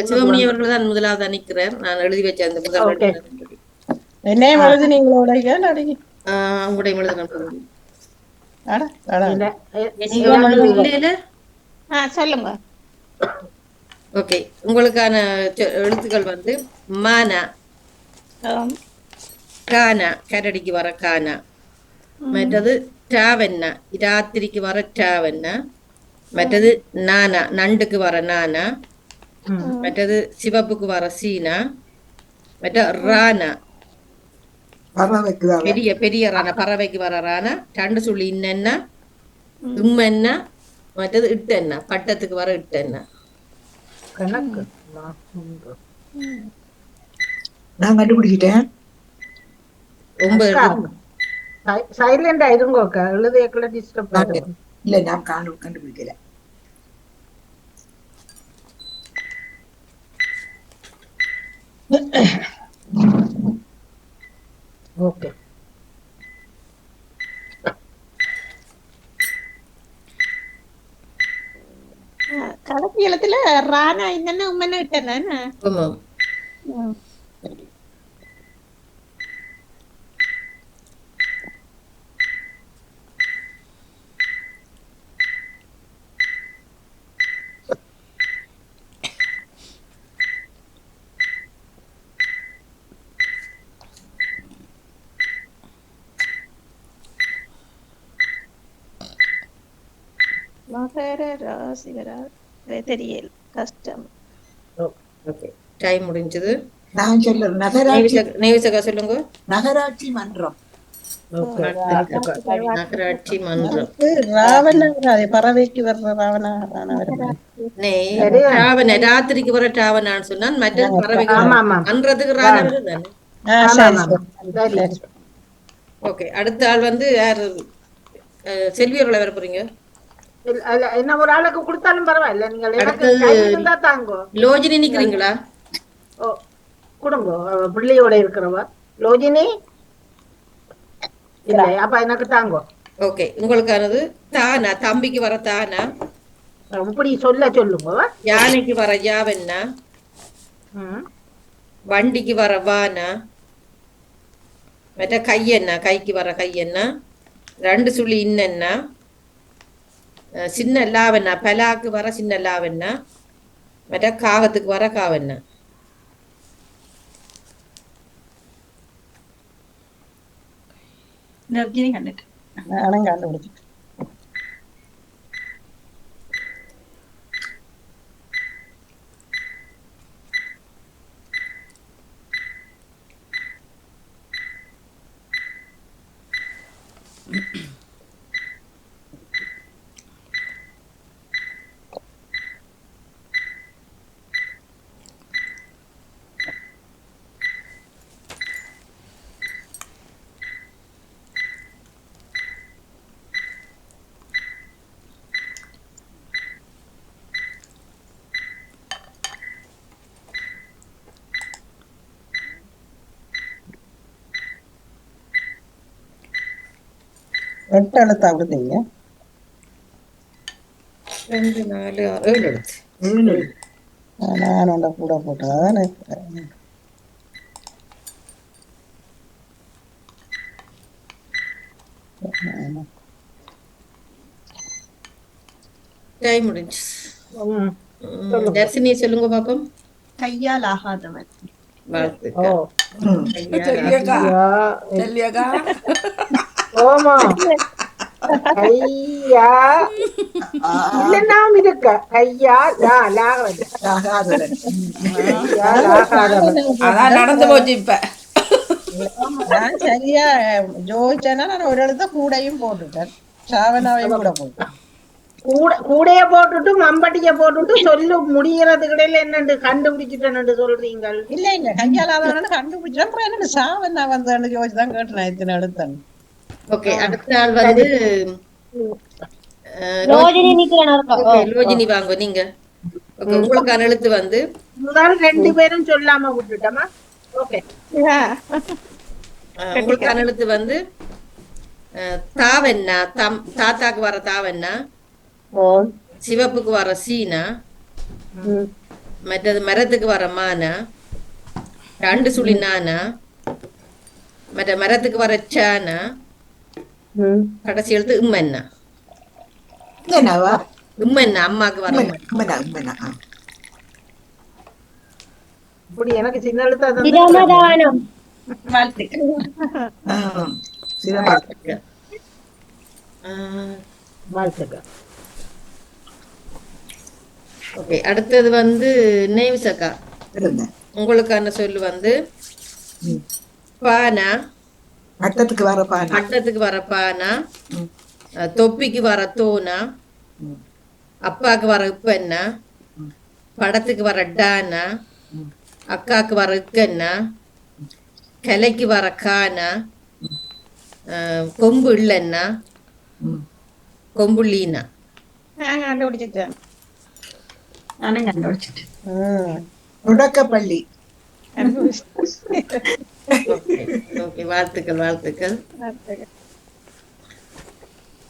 சிவமணி அவர்கள் தான் முதலாவது நிற்கிறார். நான் எழுதி வச்ச அந்த முதல் என்னையும் எழுதுனீங்களோட உங்களுடைய எழுத சொல்லுங்க. ஓகே, உங்களுக்கான எழுத்துக்கள் மானா, ஆம். கானா கரடிக்கு வர கானா. மற்றது டாவென்னா ராத்திரிக்கு வர டாவென்னா. மற்றது நானா நண்டுக்கு வர நானா. மற்றது சிவப்புக்கு வர சீனா. மற்ற ரானா பறவைக்குதா பெரிய பெரிய ரானா பறவைக்கு வர ரானா. 2 சுழி இன்னென்னா இம்மென்னா. மற்றது இட்டென்னா பட்டத்துக்கு வர இட்டென்னா. கணக்கு நான் கண்டுபிடிச்சிட்டேன். 9 அக்கா இருக்கு. சைலண்டா இருங்கோ அக்கா, எழுதியக்குள்ள டிஸ்டர்ப் ஆயிடும். இல்ல நான் கண்டுபிடிக்கல. ஓகே. கடைசி எழுத்துல ராணா என்னன்னா உம்மன்னு விட்டேன். ஆமாம். மகர ராசிகரா தெரியல, கஷ்டம். ஓகே டைம் முடிஞ்சது. நான் சொல்ல நேவிசகா சொல்லுங்க. நகராட்சி மன்றம். ஓகே. நகராட்சி மன்றம். ராவண பறவைக்கு வர்ற ராவணா ராவண ராத்திரிக்கு வர ராவணான்னு சொன்னா மற்றது பறவைக்கு ஆமா ஆமா மன்றதுக்கு ராணா வருதானே. சரி. ஓகே அடுத்த ஆள் வந்து யாரு? செல்வியோர்ல வர போறீங்க. என்ன ஒரு ஆளுக்கு கொடுத்தாலும் பரவாயில்ல, நீங்க எனக்கு அடுத்தது டைம் இருந்தா தாங்கோ. லோஜினி நிக்கிறீங்களா? ஓ கொடுங்கோ, பிள்ளையோட இருக்கிறவ லோஜினி இல்ல, அப்ப எனக்கு தாங்கோ. ஓகே உங்களுக்கானது தானா தம்பிக்கு வர தானா. இப்படி சொல்லுங்க. யானைக்கு வர யாவென்னா. வண்டிக்கு வர வானா. மற்ற கையென்னா கைக்கு வர கையென்னா. 2 சுழி இன்னென்னா. சின்ன லாவென்னா பலாக்கு வர சின்ன லாவென்னா. மற்ற காகத்துக்கு வர காவென்னா. நானும் கண்டுபிடிச்சேன். எட்டு எழுத்து அப்படிங்க. 2 4 6 7 எழுத்து. நான் கூட போட்டேன். டைம் முடிஞ்சு. தர்சினி சொல்லுங்க பாப்போம். கையால் ஆகாதவன். வாழ்த்துக்கள். செல்வியக்கா ஓமா கையா இல்லைன்னாம் இருக்க கையா லாகாதவன். அதான் நடந்து போச்சு இப்ப. நான் சரியா ஜோதிச்சேன்னா நான் ஒரு எழுத்த கூடையும் போட்டுட்டேன், சாவனாவையும் கூட போட்டேன். கூடைய போட்டுட்டு மம்பட்டிய போட்டுட்டு சொல்லு முடியறது கிடையில என்னண்டு கண்டுபிடிச்சிட்டேன்னு சொல்றீங்க. இல்ல இல்ல கையாலாதவனு கண்டுபிடிச்சேன். அப்புறம் என்ன சாவனா வந்தேன்னு ஜோதிச்சுதான் கேட்டேன் இத்தனை எழுத்தேன். ஓகே அடுத்த ஆள் வந்து ரோஜினி நிக்கிறேன். லோஜினி வாங்க நீங்க. ஓகே உங்களுக்கான எழுத்து வந்து முதல் 2 பேரும் சொல்லாம விட்டுட்டோமா. ஓகே உங்களுக்கான எழுத்து வந்து தாவென்னா. தாத்தாக்கு வர தாவென்னா. சிவப்புக்கு வர சீனா. மற்றது மரத்துக்கு வர மானா. 2 சுழி நானா. மற்ற மரத்துக்கு வர சானா. கடைசி எழுத்து இம்மென்னா. இம்மென்னா அம்மாக்கு வர இப்படி எனக்கு சின்ன எழுத்தா பிரமதானம். வாழ்த்துக்கள். சிறப்பு. வாழ்த்துக்கள். ஓகே, அடுத்தது வந்து நேவிசக்கா, இருங்க. உங்களுக்கான சொல்லு வந்து பானா. பட்டத்துக்கு வர பானை. பட்டத்துக்கு வர பானா, தொப்பிக்கு வர தோனா, அப்பாக்கு வர உப்பெண்ணா, படத்துக்கு வர டானா, அக்காக்கு வர இக்கண்ணா, கலைக்கு வர கானா, கொம்பு இல்லைன்னா, கொம்பு லீனா. நான் கண்டுபிடிச்சிட்டேன். நானும் கண்டுபிடிச்சிட்டேன். தொடக்கப்பள்ளி. ஓகே, வாழ்த்துக்கள் வாழ்த்துக்கள்.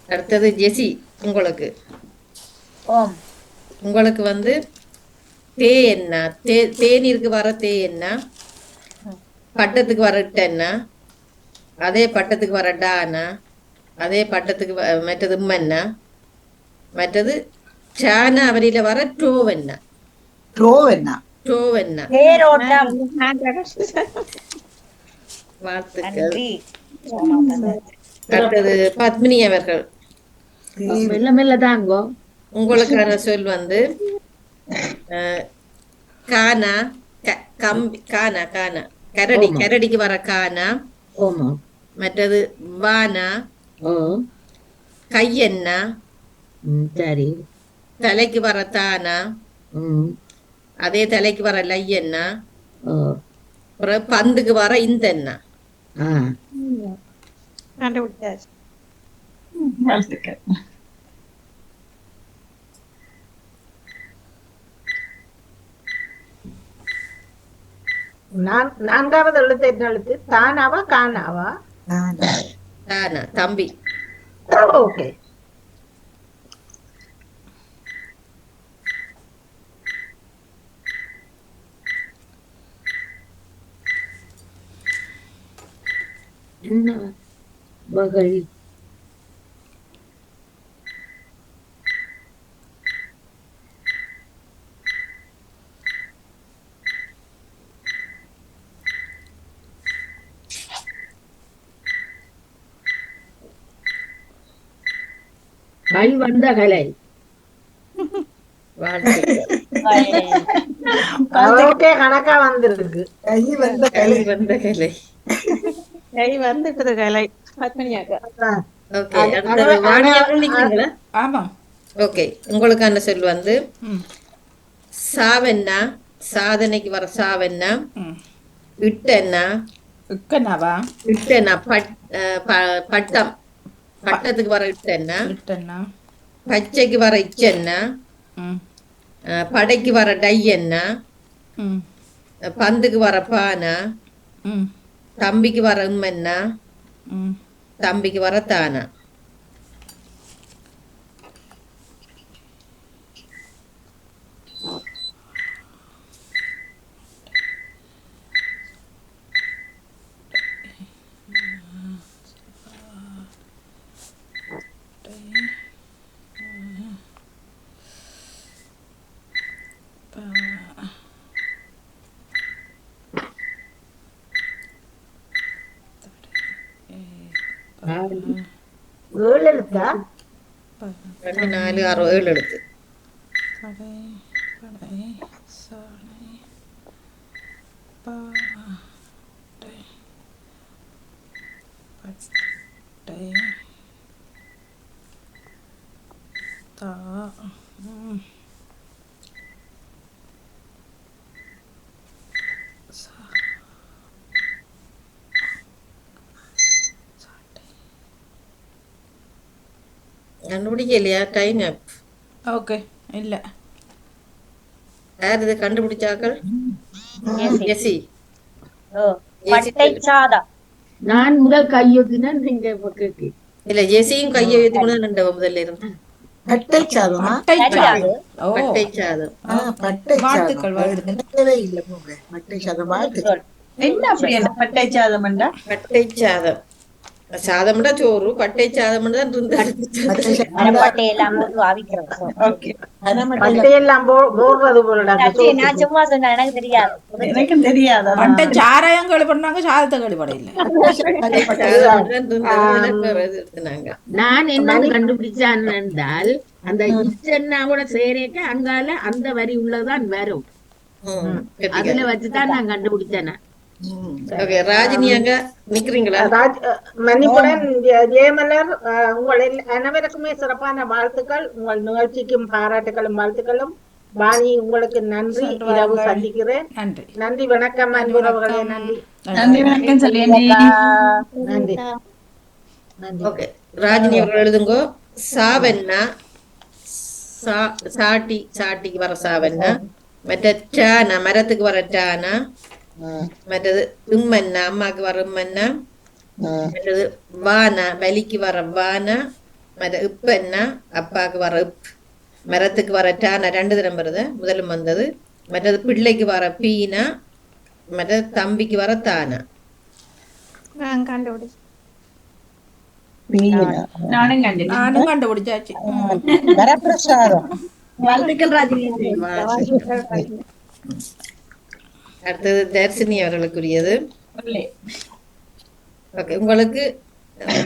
அடுத்தது ஜெசி, உங்களுக்கு ஓம். உங்களுக்கு வந்து தே என்ன, தேநீருக்கு வர தே என்ன, பட்டத்துக்கு வர இட்டென்னா, அதே பட்டத்துக்கு வர டானா, அதே பட்டத்துக்கு மற்றது உம்மன்னா, மற்றது சானா அவரில வர டோவென்னா. ட்ரோவென்னா. டோவென்னா. தேரோட்டம். வாழ்த்துக்கள். நன்றி. அடுத்தது பத்மினி அவர்கள், மெல்ல மெல்ல தாங்கோ. உங்களுக்கான சொல் வந்து கானா, கம்பி, கானா கானா, கரடி, கரடிக்கு வர கானா, ஓமா. மற்றது வானா, ஓ. கையென்னா, சரி. தலைக்கு வர தானா, அதே தலைக்கு வர லையென்னா, ஓ. அப்புறம் பந்துக்கு வர இந்தென்னா. கண்டுபிடிச்சாச்சு. வாழ்த்துக்கள். நான்காவது எழுத்து என்ன எழுத்து? தானாவா கானாவா? தானா, தம்பி. ஓகே. என்ன வகை? கை வந்த கலை. வாழ்த்துக்கள். ஓகே, கணக்கா வந்திருக்கு. கை வந்த கை கலை. வந்த கலை. கை வந்துக்குது கலை. பத்மினியாக்கா. ஓகே, அடுத்தது வாணி அவர்கள் நிக்கிறீங்களா? ஆமாம். ஓகே, உங்களுக்கான சொல் வந்து சாவென்னா, சாதனைக்கு வர சாவென்னா, இட்டென்னா, இக்கண்ணாவா? இட்டென்னா, பட்டம், பட்டத்துக்கு வர இட்டென்னா, இட்டண்ணா. பச்சைக்கு வர இச்சென்னா, படைக்கு வர டையென்னா, பந்துக்கு வர பானா, தம்பிக்கு வர உம்மென்னா, தம்பிக்கு வர தானா. ஏழு எழுத்தா? 2, 4, 6, 7 எழுத்து. படை, படை, சாலை, பாடை, பட்டை, தா, கண்டுபிடிக்கலையா? டைம் அப். ஓகே, இல்லை. யார் இது கண்டுபிடிச்சாக்கள்? ஜெசி. பட்டை சாதம். நான் முதல் கையொத்தினா நீங்க இப்ப கேட்கு. இல்ல, ஜெசியும் கையை ஏத்தி கூட நின்றவ முதல்ல இருந்து. பட்டை சாதமா? பட்டை. ஓ, பட்டை சாதம். பட்டை வாழ்த்துக்கள், சாதம். வாழ்த்துக்கள். நினைக்கவே இல்லை போங்க. பட்டை சாதம். வாழ்த்துக்கள். என்ன அப்படி என்ன பட்டை சாதம் என்றா? பட்டை சாதம். சாதம்டா சோறு பட்டை சாதம் தான் மரப்பட்டை எல்லாம் போட்டு அவிக்கிறோம். ஓகே பட்டையெல்லாம் போடுறது போலடா நான் சும்மா சொன்னேன், எனக்கு தெரியாது. எனக்கும் தெரியாது. பட்டை சாராயம் கேள்விப்பட்டாங்க, சாதத்தை கேள்விப்பட இல்லை. நான் என்ன கண்டுபிடிச்சான் என்றால் அந்த இச்சன்னா கூட சேரேக்க அங்கால அந்த வரி உள்ளதான் வரும். அதுல வச்சுதான் நான் கண்டுபிடிச்சேன். ராஜினி அங்க நிக்கிறீங்களா? மன்னிப்புடன் ஜெயமலர், உங்கள் அனைவருக்குமே சிறப்பான வாழ்த்துக்கள். உங்கள் நிகழ்ச்சிக்கும் பாராட்டுகளும் வாழ்த்துக்களும். வாணி, உங்களுக்கு நன்றி. இரவு சந்திக்கிறேன். நன்றி. நன்றி, வணக்கம் அன்புறவுகளே. நன்றி. நன்றி, வணக்கம் சொல்லி நன்றி. ஓகே, ராஜினி அவர்கள் எழுதுங்கோ. சாவென்னா சாட்டிக்கு வர சாவென்னா, மற்ற டானா மரத்துக்கு வர டானா, மற்றது உம்மன்னா அம்மாக்கு வர உம்மன்னா, மற்றது வானா வலிக்கு வர வானா, மற்ற உப்பன்னா அப்பாக்கு வர உப், மரத்துக்கு வர டானா 2 தரம் வருது, முதலும் வந்தது. மற்றது பிள்ளைக்கு வர பீனா, மற்றது தம்பிக்கு வர தானா. நானும் கண்டுபிடிச்சாச்சு. வரப்பிரசாதம். வாழ்த்துக்கள் ராஜினி. அடுத்தது தர்சினி அவர்களுக்குரியது. ஓகே, உங்களுக்கு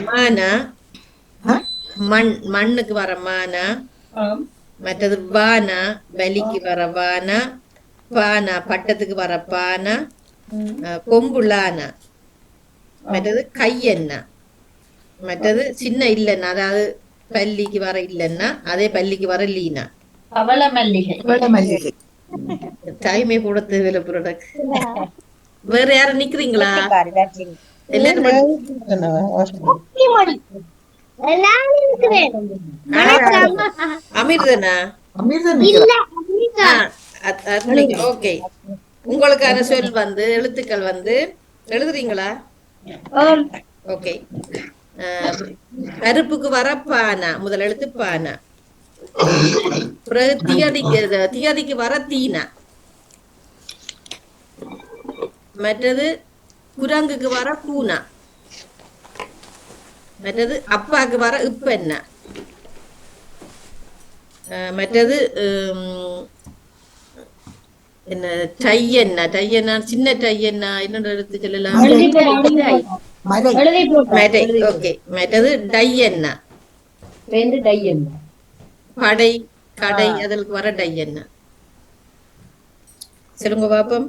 மானா மண்ணுக்கு வர மானா, மற்றது வானா வலிக்கு வர வானா, பானா பட்டத்துக்கு வர பானா, கொம்புலானா, மற்றது கையெண்ணா, மற்றது சின்ன இல்லைன்னா அதாவது பள்ளிக்கு வர இல்லைன்னா அதே பள்ளிக்கு வர லீனா. பவள மல்லிகை. டைமே கூட தேவையில்ல ப்ராடக்ட். வேற யாரும் நிக்கிறீங்களா? எல்லாரும் அமிர்தனா? ஓகே, உங்களுக்கான சொல் வந்து எழுத்துக்கள் வந்து எழுதுறீங்களா? ஓகே, கருப்புக்கு வர பானா, முதல் எழுத்து பானா. தியதிக்கு வர தீனா, மற்றது குரங்குக்கு வர கூனா, மற்றது அப்பாக்கு வர இப்பெண்ணா, மற்றது என்ன டையன்னா, டையன்னா சின்ன டையன்னா என்னோட எடுத்து சொல்லலாம். ஓகே, மற்றது டையன்னா, படை கடை அதற்கு வர டையன்னா. சொல்லுங்க பாப்போம்.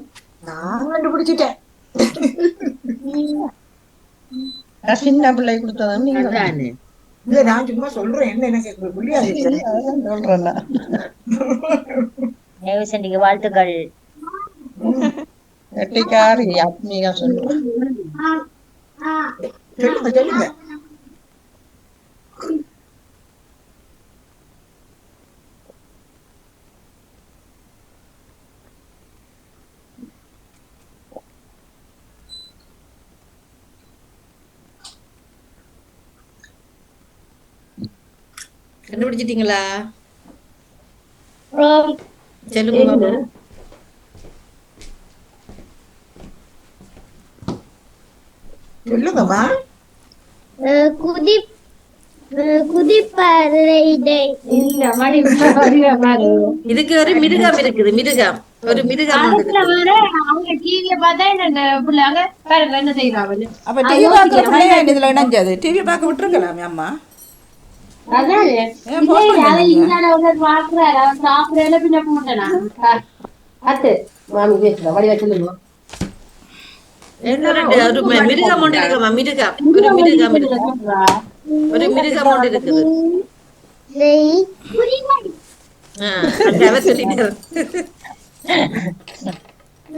நான் கண்டுபிடிச்சிட்டேன். சின்ன பிள்ளை கொடுத்ததான் நீங்க இல்ல, நான் சும்மா சொல்றேன். என்ன எனக்கு புரியாது சொல்றேன். தேவசண்டிக்கு வாழ்த்துக்கள். எட்டிக்காரி ஆத்மீக சொல்லுங்க. சொல்லுங்க. கண்டுபிடிச்சிட்டீங்களா? சொல்லுங்க. சொல்லுங்கம்மா. இதுக்கு ஒரு மிருகம் இருக்குது. மிருகம் ஒரு மிருகம். அப்ப டிவி பார்க்க பிள்ளையா இதுல இணைஞ்சது? டிவி பார்க்க விட்டுருக்கலாமே அம்மா. மிருகம் ஒன்று இருக்குமா? மிருகம் ஒரு மிருகம் இருக்கு. ஒரு மிருகம் ஒன்று இருக்குது.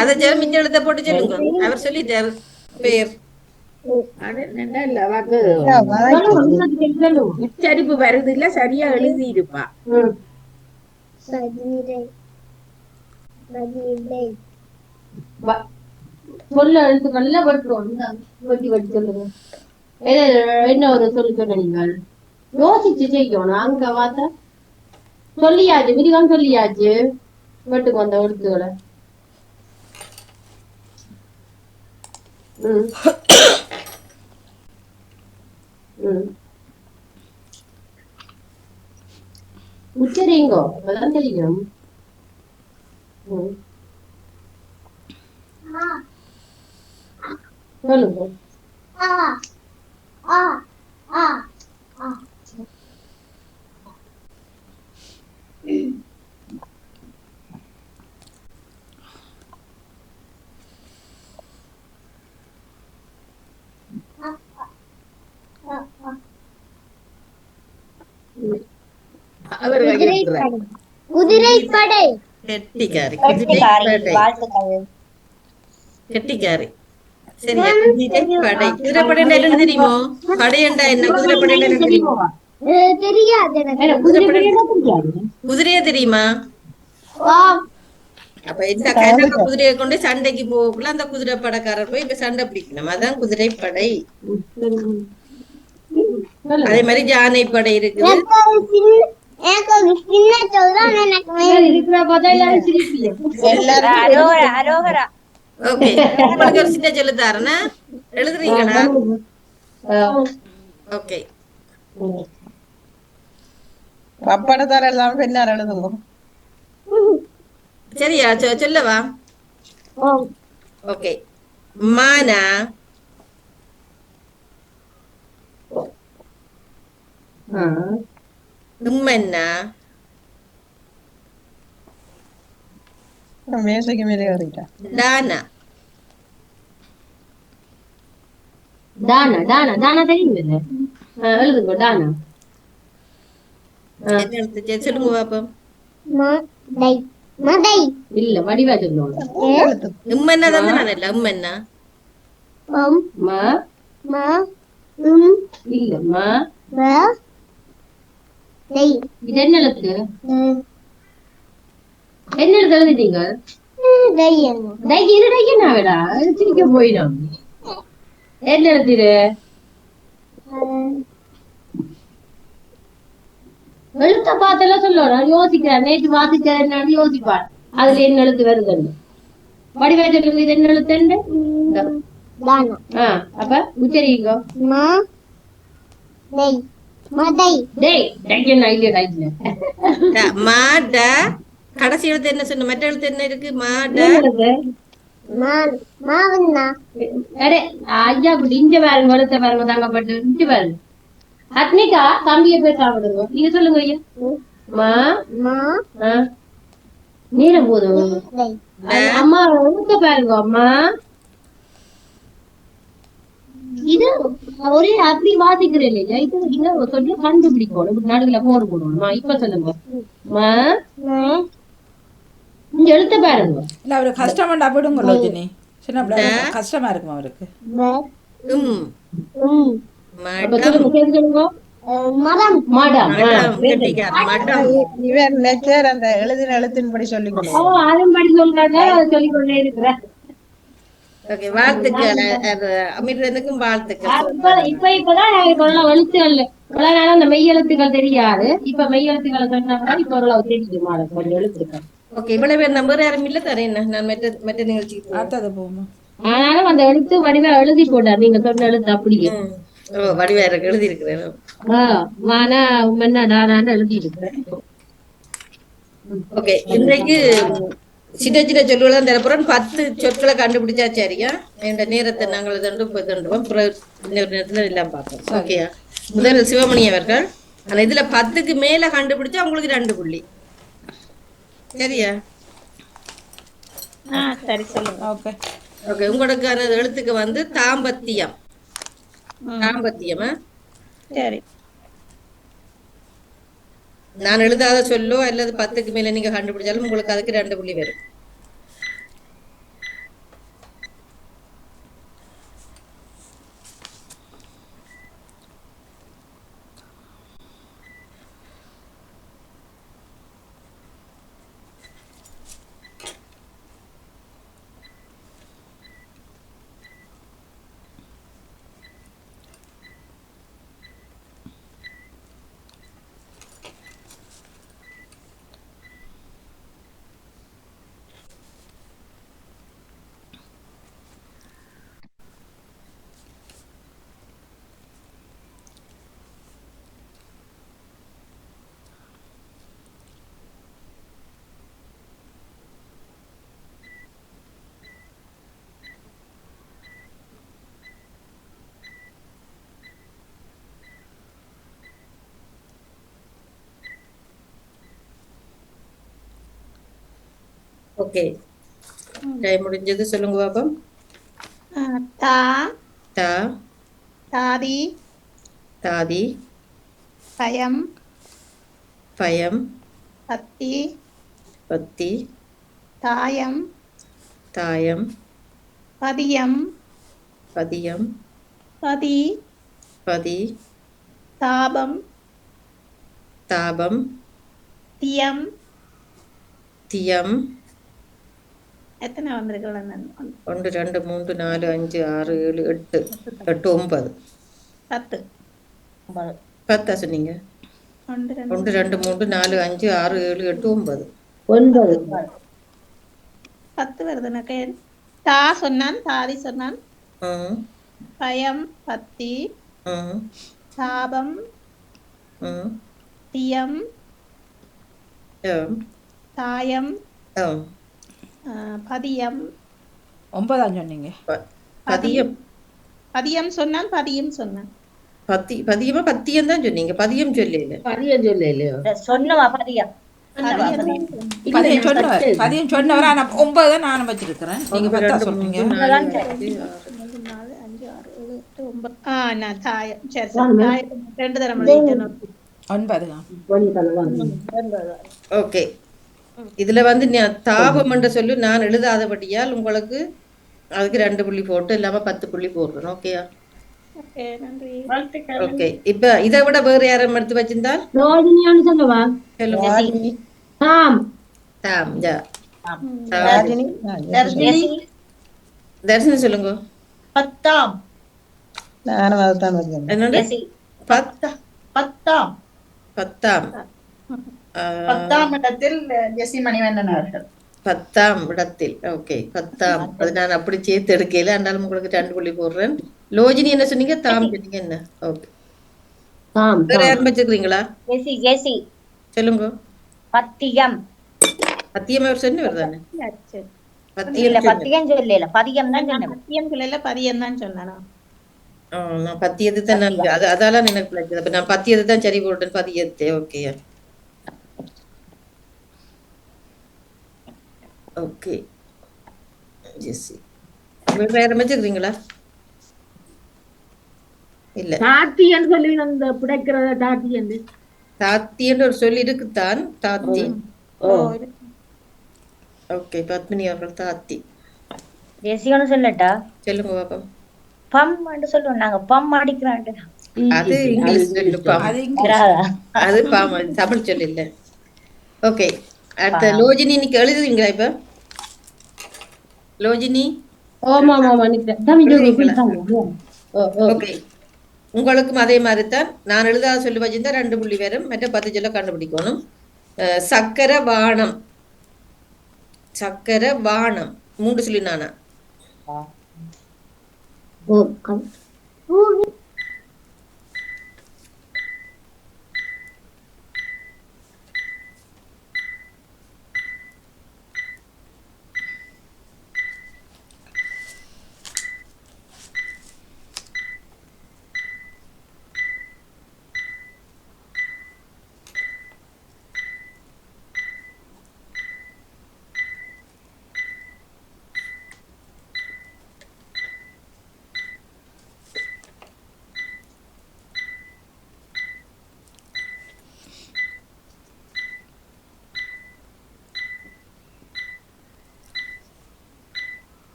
அதை மிஞ்ச எழுத்த போட்டு சொல்லுங்க. அவர் சொல்லிட்டார் பேர். உச்சரிப்பு வருது இல்ல, சரியா எழுதி இருப்பா. சொல்ல எழுத்துக்கள்ல வெட்டி சொல்லுங்க. என்ன ஒரு சொல்லி சொன்ன நீங்கள் யோசிச்சு செய்யணும். அங்க பார்த்தா சொல்லியாச்சு, விரிவாக சொல்லியாச்சு. வெட்டுக்கு வந்த எழுத்துக்களை உச்சரிங்கோ அப்பதான் தெரியும். சொல்லுங்க. அவர் கையெழுத்துறார். குதிரைப்படை. கெட்டிக்காரி கெட்டிக்காரி. குதிரைப்படை. வாழ்த்துக்கள். கெட்டிக்காரி. சரியா? குதிரைப்படை. குதிரைப்படை என்ன தெரியுமோ? படையண்டா என்ன? குதிரைப்படை என்ன தெரியுமோ? தெரியாது எனக்கு. குதிரையே தெரியுமா? அப்ப இந்த கண்ணக குதிரையை கொண்டு சண்டைக்கு போகக்குள்ள அந்த குதிரை படைக்காரர் போய் இப்ப சண்டை பிடிக்கணும். அதான் குதிரைப்படை. அதே மாதிரி யானை படை இருக்குது. அரோகரா. ஓகே, உங்களுக்கு ஒரு சின்ன சொல்லு தாரனா எழுதுறீங்களா? ஓகே, பப்படத்தார எல்லாம் பெண்ணார் எழுதுங்க. சரியா? சொல்லவா? ஓகே, மானா, உம்மன்னா, மேசைக்கு மேலே ஏறிட்டா. டானா. தானா தானா தானா தெரியும் எழுதுங்க. தானா என்ன எழுத்து? சொல்லுங்க பாப்போம். இல்ல வடிவா சொல்லுவாங்க. உம்மன்னா தான் நான் இல்ல. உம்மன்னா இல்ல இது என்ன எழுத்து? என்ன எழுத்து எழுதிட்டீங்க? விடா சிரிக்க போயிடும். என்ன எழுத்து இது? எழுத்த பார்த்தெல்லாம் சொல்லணும். யோசிக்கிறேன். நேற்று வாசிச்சேன் என்னன்னு யோசிப்பார். அதுல என்ன எழுத்து வருதுன்னு வடிவா சொல்லுங்க. இது என்ன எழுத்துண்டு? அப்ப உச்சரிங்க. மாடா. கடைசி எழுத்து என்ன சொன்ன? மற்ற எழுத்து என்ன இருக்கு? மாடா. ஐயா குட்டி இங்க பாருங்க. எழுத்த பாருங்க. தாங்கப்பட்டு இங்க பாருங்க. அத்னிகா தம்பிய போய் சாப்பிடுங்க. நீங்க சொல்லுங்க ஐயா. நேரம் போதும். அம்மா எழுத்த பாருங்க. அம்மா இது ஒரே அப்படி வாசிக்கிறேன் இல்லையா? இது நீங்க சொல்லி கண்டுபிடிக்கணும். நடுவுல போர் போடணுமா? இப்ப சொல்லுங்க. இங்க எழுத்த பாருங்க. இல்ல அவரு கஷ்டமாண்டா போடுங்க லோஜினி. சின்ன பிள்ளை கஷ்டமா இருக்கும் அவருக்கு. இவன் லெக்சர் அந்த எழுதின எழுத்தின்படி சொல்லிக் கொடுங்க. அதன்படி சொல்றாங்க. சொல்லிக் கொண்டே இருக்கிறேன். வாழ்த்துக்கள். அமிர்தனுக்கும் வாழ்த்துக்கள். இப்பதான் எழுத்துக்கள் இவ்வளவு நேரம் அந்த மெய் எழுத்துக்கள் தெரியாது. இப்ப மெய் எழுத்துக்களை சொன்னா இப்ப ஓரளவு தெரியுது எழுத்துக்கள். ஓகே, இவ்வளவு பேர் நம்பர் யாரும் இல்ல தரேன். நான் மெட்ட நிகழ்ச்சிக்கு அடுத்தது போமா. ஆனாலும் அந்த எழுத்து வடிவா எழுதி போட்டார். நீங்க சொன்ன எழுத்து அப்படியே வடிவா இருக்கு. எழுதி இருக்கிறேன். எழுதி இருக்கிறேன். ஓகே, இன்றைக்கு சின்ன சின்ன சொல்லுகள் தரப்புறம் 10 சொற்களை கண்டுபிடிச்சா சரியா? இந்த நேரத்தை நாங்கள் தண்டுவோம். நேரத்துல எல்லாம் பார்ப்போம். ஓகேயா? முதல் சிவமணி அவர்கள். ஆனா இதுல 10க்கு மேல கண்டுபிடிச்சா உங்களுக்கு 2 புள்ளி. சரியா? சரி சொல்லுங்க. ஓகே ஓகே, உங்களுக்கான எழுத்துக்கு வந்து தாம்பத்தியம். தாம்பத்தியமா? சரி. நான் எழுதாத சொல்லோ அல்லது 10க்கு மேல நீங்க கண்டுபிடிச்சாலும் உங்களுக்கு அதுக்கு 2 புள்ளி வரும். ஓகே, டைம் முடிஞ்சது. சொல்லுங்க பாப்போம். தா தா, தாதி தாதி, பயம் பயம், பத்தி பத்தி, தாயம் தாயம், பதியம் பதியம், பதி பதி, தாபம் தாபம், தியம். தியம். எத்தனை வந்திருக்கல? 1 2 3 4 5 6 7 8 8 9 10. 10 சொன்னீங்க. 1 1 2 3 4 5 6 7 8 9 9. 10 வருது எனக்கு. தா சொன்னான், தாதி சொன்னான், ம், பயம் பத்தி, ம், தாபம் ம், தியம் ம், தாயம் ம். பதியம் 9 சொன்னீங்க. பதியம். பதியம் சொன்னான், பதியம் சொன்னான். பதியமா பத்தியம் தான் சொன்னீங்க. பதியம் சொல்லல. பதியம் சொல்ல இல்லையோ? சொன்னவா பதியம் பதியம் சொன்னவர், பதியம் சொன்னவர். ஆனா 9 தான் நானும் வச்சிருக்கிறேன். நீங்க 10 சொல்றீங்க. 9. நான் தாயம். சரி சரி, தாயம் 2 தரம் எழுதிட்டேன். 9 தான். ஓகே, இதுல வந்து தாபம் என்ற சொல்லு நான் எழுதாதபடியால் உங்களுக்கு அதுக்கு 2 புள்ளி போட்டு இல்லாம 10 புள்ளி போடுறேன். ஓகேயா? ஓகே, நன்றி. ஓகே, இப்ப இதை விட வேற யாரும் எடுத்து வச்சிருந்தால் ரோஜினியான்னு சொல்லவா? சொல்லுங்க. தாம். தாம், ஜா. ராஜினி, தர்ஷனி சொல்லுங்க. பத்தாம் நானும் அதுதான் வருகிறேன். என்னோட பத்தாம் பத்தாம். பத்தாம் இடத்தில் ஜெசி மணிவண்ணன் அவர்கள். 10ஆம் இடத்தில். ஓகே, 10ஆம். அது நான் அப்படி சேர்த்து எடுக்கல. ஆனாலும் உங்களுக்கு 2 புள்ளி போடுறேன். லோஜினி என்ன சொன்னீங்க? தாம் சொன்னீங்க. என்ன? ஓகே, தாம். வேற யாரும் வச்சிருக்கீங்களா? ஜெசி சொல்லுங்க. பத்தியம். பத்தியம் அவர் சொன்ன வருதானே? சரி. இல்ல பத்தியம் சொல்லல, பதியம் தான் சொன்னேன். பத்தியம் சொல்லல, பதியம் தான் சொன்னானா? நான் பத்தியது தான் அதால எனக்கு பிடிச்சது. அப்ப நான் பத்தியது தான் சரி போட்டேன். பதியத்தை. Okay okay. ஜெசி வேற வச்சிருக்கீங்களா? இல்ல. தாத்தி என்று சொல்லி அந்த பிடைக்கிறத தாத்தி என்று. தாத்தி என்று ஒரு சொல்லி இருக்குத்தான். தாத்தி. ஓ, ஓகே, பத்மினி அவர்கள் தாத்தி. ஜெசியோன்னு சொல்லட்டா? சொல்லுங்க பாப்போம். பம் சொல்லுவோம் நாங்க, பம் அடிக்கிறான். அது இங்கிலீஷ் சொல்லு. பாம். அது பாம், தமிழ் சொல்லு இல்ல. ஓகே, அடுத்த லோஜினி. இன்னைக்கு எழுதுவீங்களா? இப்ப லோஜினி ஓமா மாமா நிக்கிறேன். ஓகே, உங்களுக்கும் அதே மாதிரி தான். நான் எழுதாத சொல்லி வச்சிருந்தா 2 புள்ளி வரும். மற்ற 10 சொல்ல கண்டுபிடிக்கணும். சக்கர பானம். சக்கர பானம் 3 சொல்லி நானா?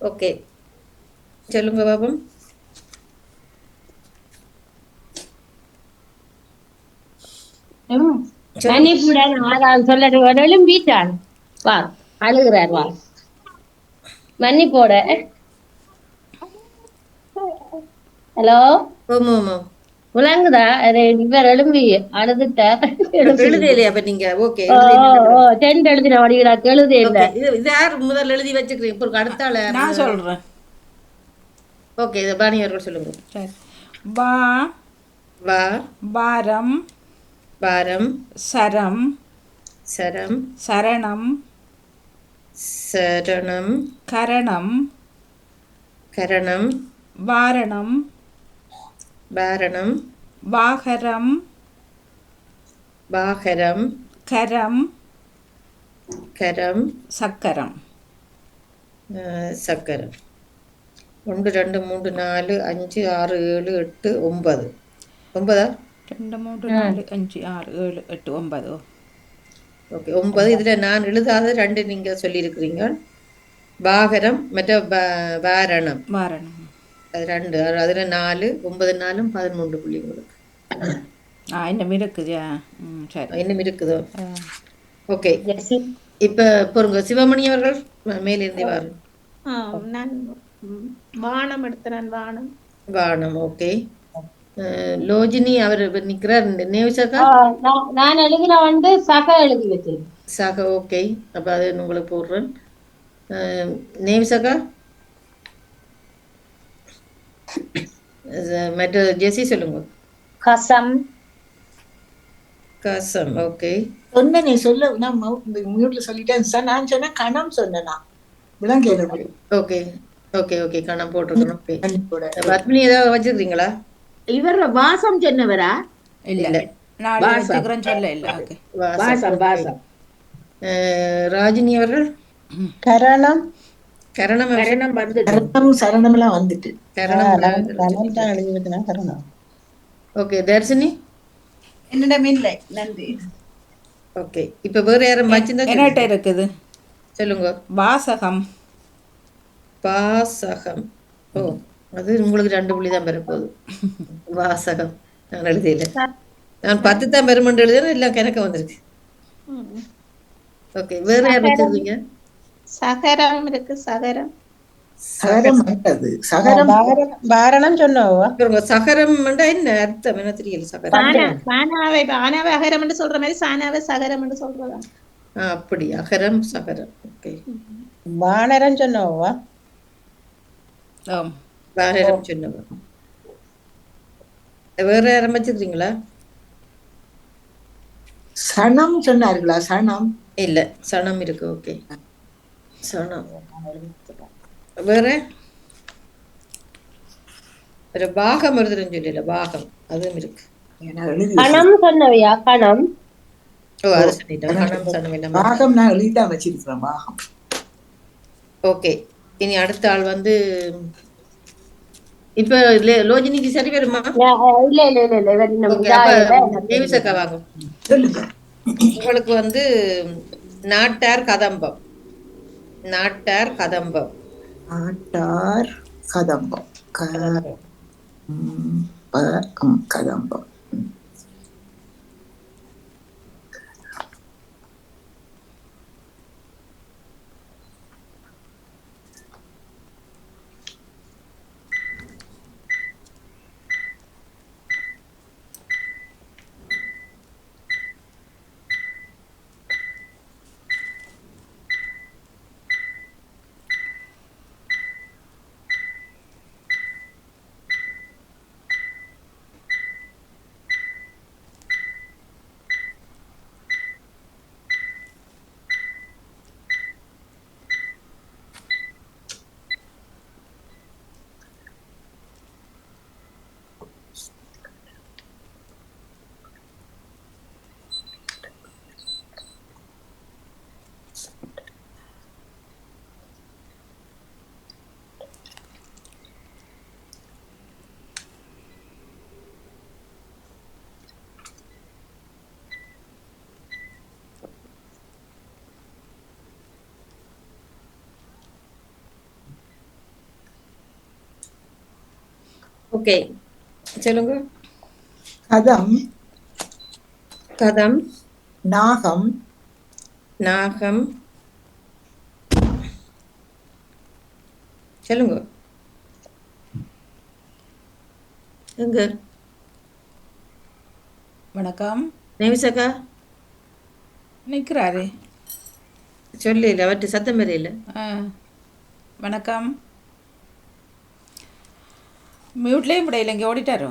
ஓகே, சொல்லுங்க பாபம். சொல்லட்டும். வீட்டான் வா, அழுகிறார். வா, மன்னிப்போட. ஹலோ, விளங்குதா? இவர் எழும்பி அழுதுட்ட. எழுதலையா? அப்ப நீங்க ஓகே டென்ட் எழுதின வடிகிறாக்கு எழுதி இல்ல. இது யார் முதல்ல எழுதி வச்சுக்கிறீங்க? இப்போ அடுத்த ஆளு நான் சொல்றேன். ஓகே, இத பாணி அவர்கள் சொல்லுங்க. வா வா, வாரம் பாரம், சரம், சரம், சரணம், சரணம், கரணம், கரணம், வாரணம், பாரணம், வாகரம், பாகரம், கரம், கரம், சக்கரம். சக்கரம். 1 2 3 4 5 6 7 8 9. 9ஆ? 2 3 4 5 6 7 8 9. ஓகே 9. இதுல நான் எழுதாத 2 நீங்க சொல்லியிருக்கிறீங்க. பாகரம் மற்ற வாரணம். வாரணம். அது 2. அதுல 4 9 4 13 புள்ளி உங்களுக்கு. இன்னும் இருக்குது. சரி. இன்னும் இருக்குதோ? ஓகே. ஜெசி இப்ப பொறுங்க சிவமணி அவர்கள் மேலிருந்தே வாரும். நான் வானம் எடுத்தேன். வானம். வானம். ஓகே. லோஜினி அவர் நிக்கிறார். நேவிசக்கா நான் எழுதின வந்து சக எழுதி வச்சிருக்கேன். சக. ஓகே. அப்ப அது உங்களுக்கு போடுறேன். நேவிசக்கா மற்ற ஜெசி சொல்லுங்க. கசம் கசம். ஓகே. சொன்னேனே சொல்ல நான் மியூட்ல சொல்லிட்டேன் சார். நான் சொன்னேன் கணம் சொன்னேனா விளங்கல. ஓகே ஓகே ஓகே கணம் போட்டிருக்கணும். ஓகே. பத்மினி ஏதாவது வச்சிருக்கீங்களா? இவர் வாசம் சொன்னவரா? இல்ல நாளை வச்சுக்கிறேன் சொல்ல இல்ல. ஓகே. வாசம் வாசம். ராஜினி அவர்கள் கரணம் கரணம். கரணம் வந்துட்டு கரணம் சரணம் எல்லாம் வந்துட்டு கரணம். கரணம். ஓகே. தர்ஷினி என்னிடம் இல்லை. நன்றி. ஓகே. இப்ப வேற யாரும் வச்சிருந்தா என்னட்ட இருக்குது சொல்லுங்க. வாசகம். வாசகம். ஓ அது உங்களுக்கு 2 புள்ளி தான் பெறப்போகுது. வாசகம் நான் எழுதியில. நான் 10 தான் பெருமண்டு எழுதுறேன். எல்லாம் கணக்க வந்திருக்கு. ஓகே. வேற யார் வச்சிருக்கீங்க? சகரம் இருக்கு. சகரம். சகரம் வந்தது. சகரம் பாரணம் சொன்னவா? சகரம் என்ன அர்த்தம்? என்ன தெரியல. சகரம் சானாவை அகரம் என்று சொல்ற மாதிரி சானாவை சகரம் என்று சொல்றதா? அப்படி அகரம் சகரம். ஓகே. வானரம் சொன்னவா? வானரம் சொன்னவா? வேற யாரும் வச்சிருக்கீங்களா? சனம் சொன்னார்களா? சனம் இல்ல சனம் இருக்கு. ஓகே. சனம். வேற ஒரு பாகம் வருதுன்னு சொல்லல. பாகம் அதுவும் இருக்கு. கணம் சொன்னவையா? கணம். ஓ அது சொல்லிட்டேன். கணம் சொன்னேன். பாகம் நான் எழுதிதான் வச்சிருக்கிறேன். பாகம். ஓகே. இனி அடுத்த ஆள் வந்து இப்ப லோஜினிக்கு சரி வருமா? இல்ல இல்ல இல்ல இல்ல. தேவிசக்கா வாங்கும். உங்களுக்கு வந்து நாட்டார் கதம்பம். நாட்டார் கதம்பம். நாட்டார் கதம்பம். கதம்பம். ஓகே சொல்லுங்க. கதம். கதம். நாகம். நாகம். சொல்லுங்க. எங்க வணக்கம். நேவிசக்கா நிற்கிறாரு. சொல்லல. அவற்றை சத்தம் வரையில. வணக்கம். மியூட்லேயும் முடியல. இங்கே ஓடிட்டாரோ?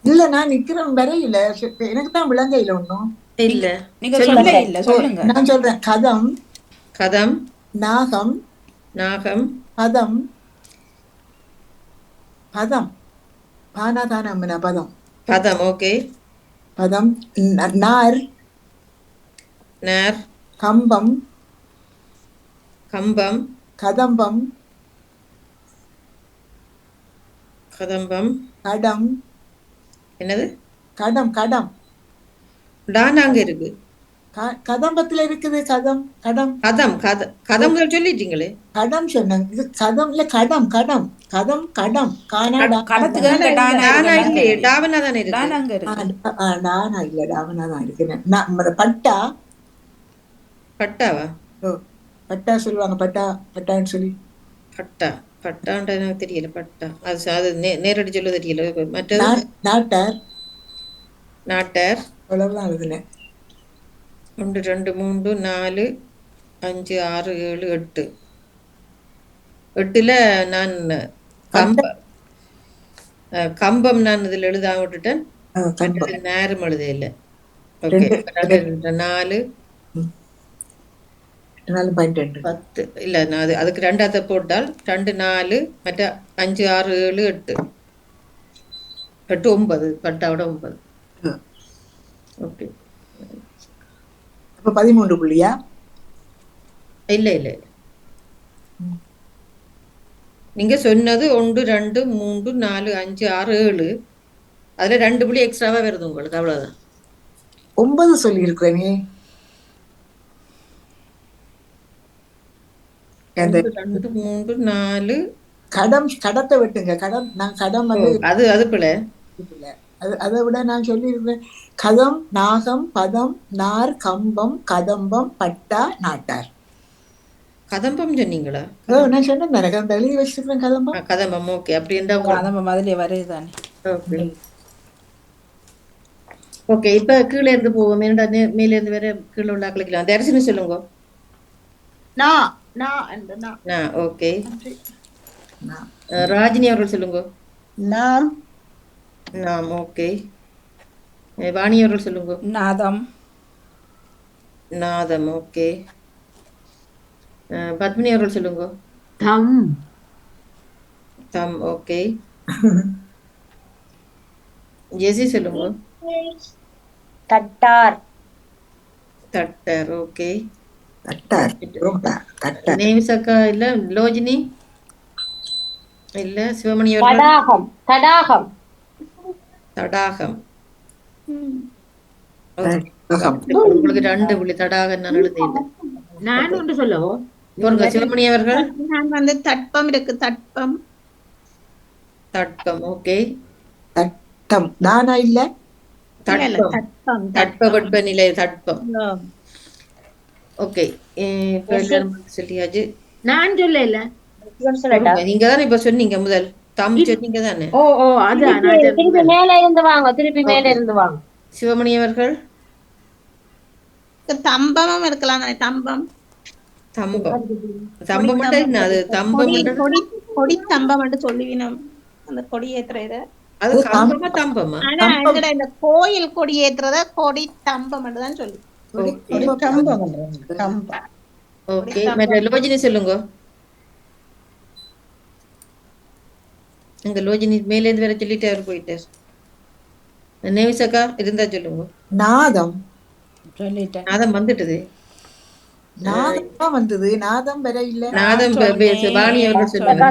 இல்ல நான் நிக்கிறேன் வரையில எனக்கு தான் விளங்கையில ஒண்ணும். இல்ல நீங்க சொல்ல இல்ல சொல்லுங்க. நான் சொல்றேன் கதம் கதம் நாகம் நாகம் பதம் பதம் பானாதானம் பதம் பதம் ஓகே பதம் நார் நேர் கம்பம் கம்பம் கதம்பம் கதம்பம் கடம் என்னது கடம் கடம் டான் அங்க இருக்கு கதம்பத்துல இருக்குது கதம் கடம் கதம் கதம் சொல்லிட்டீங்களே கடம் சொன்னாங்க இது கதம் இல்ல கடம் கடம் கதம் கடம் கானாடா கடத்துக்கு அங்க டானா டானா இருக்கு. இல்லையே டாவனா தானே இருக்கு டானா அங்க இருக்கு. டானா இல்ல டாவனா தான் இருக்கு. பட்டா பட்டாவா ஓ பட்டா சொல்லுவாங்க பட்டா பட்டான்னு சொல்லி பட்டா பட்டான்ற எனக்கு தெரியல பட்டா அது நேரடி சொல்ல தெரியல மற்றது நாட்டார் நாட்டார் அவ்வளவுதான் எழுதுனேன். 1 2 3 4 5 6 7 8 8ல நான் கம்பம் நான் இதுல எழுதாம விட்டுட்டேன். நேரம் எழுத இல்லை. ஓகே 4 10 இல்ல நான் அதுக்கு 2 போட்டால் 2 4 மற்ற 5 6 7 8 8 9 பட்டாவோட 9. ஓகே அப்ப 13 புள்ளியா? இல்ல இல்ல நீங்க சொன்னது 1 2 3 4 5 6 7 அதுல 2 புள்ளி எக்ஸ்ட்ராவா வருது உங்களுக்கு அவ்வளவுதான். 9 சொல்லி இருக்கிறேனே. 1 2 3 4 கடம் கடத்தை வெட்டுங்க. கடம் நான் கடம் அது பிள்ளை அதை விட நான் சொல்லி இருக்கிறேன் கதம் நாகம் பதம் நார் கம்பம் கதம்பம் பட்டா நாட்டார். கதம்பம் சொன்னீங்களா? நான் சொன்னேன் கதம் எழுதி வச்சிருக்கிறேன் கதம்பம் கதம்பம் ஓகே அப்படி இருந்தா கதம்பம் அதுலயே வருதுதானே. ஓகே ஓகே இப்ப கீழே இருந்து போவோம். மேல இருந்து வேற கீழே உள்ள கிளிக்கலாம். தரிசனி சொல்லுங்க. ஓகே ராஜினி அவர்கள் சொல்லுங்க. நாம் நாம் ஓகே வாணி அவர்கள் சொல்லுங்க. நாதம் நாதம் ஓகே பத்மினி அவர்கள் சொல்லுங்க. தம் தம் ஓகே ஜெசி சொல்லுங்க. தட்டார் தட்டர் ஓகே தட்டார் நேமிசக்கா இல்ல லோஜினி இல்ல சிவமணி அவர்கள். தடாகம் தடாகம் தடாகம் உங்களுக்கு 2 புள்ளி தடாகம் நான் எழுதிட்டேன். நான் ஒன்று சொல்லவோ பொருங்க சிவமணி அவர்கள். நான் தட்பம் இருக்கு தட்பம் தட்பம் ஓகே தட்டம் நானா இல்ல தட்பம் தட்பவெட்ப நிலை தட்பம் ஓகே சொல்லியாச்சு. நான் சொல்லல நீங்க தானே இப்ப சொன்னீங்க முதல் தம் சொன்னீங்க தானே. ஓ அதான் திருப்பி மேல இருந்து வாங்க திருப்பி மேல இருந்து வாங்க. சிவமணி அவர்கள். தம்பமும் இருக்கலாம் தம்பம் தம்பம் தம்பம் மட்டும் அது தம்பம் கொடி தம்பம் மட்டும் சொல்லுவீனம் அந்த கொடி ஏத்துறத அது கம்பமா தம்பமா? ஆனா எங்கட இந்த கோயில் கொடி ஏத்துறத கொடி தம்பம் மட்டும் தான் சொல்லு. ஓகே மேடம் லோஜினி சொல்லுங்க. அங்க லோஜினி மேல இருந்து வேற சொல்லிட்டு அவர் போயிட்டார். நேவிசக்கா இருந்தா சொல்லுங்க. நாதம் சொல்லிட்டேன். நாதம் வந்துட்டது. நாதம் வந்தது நாதம் வர இல்ல. நாதம் வாணி அவர்கள் சொல்லுங்க.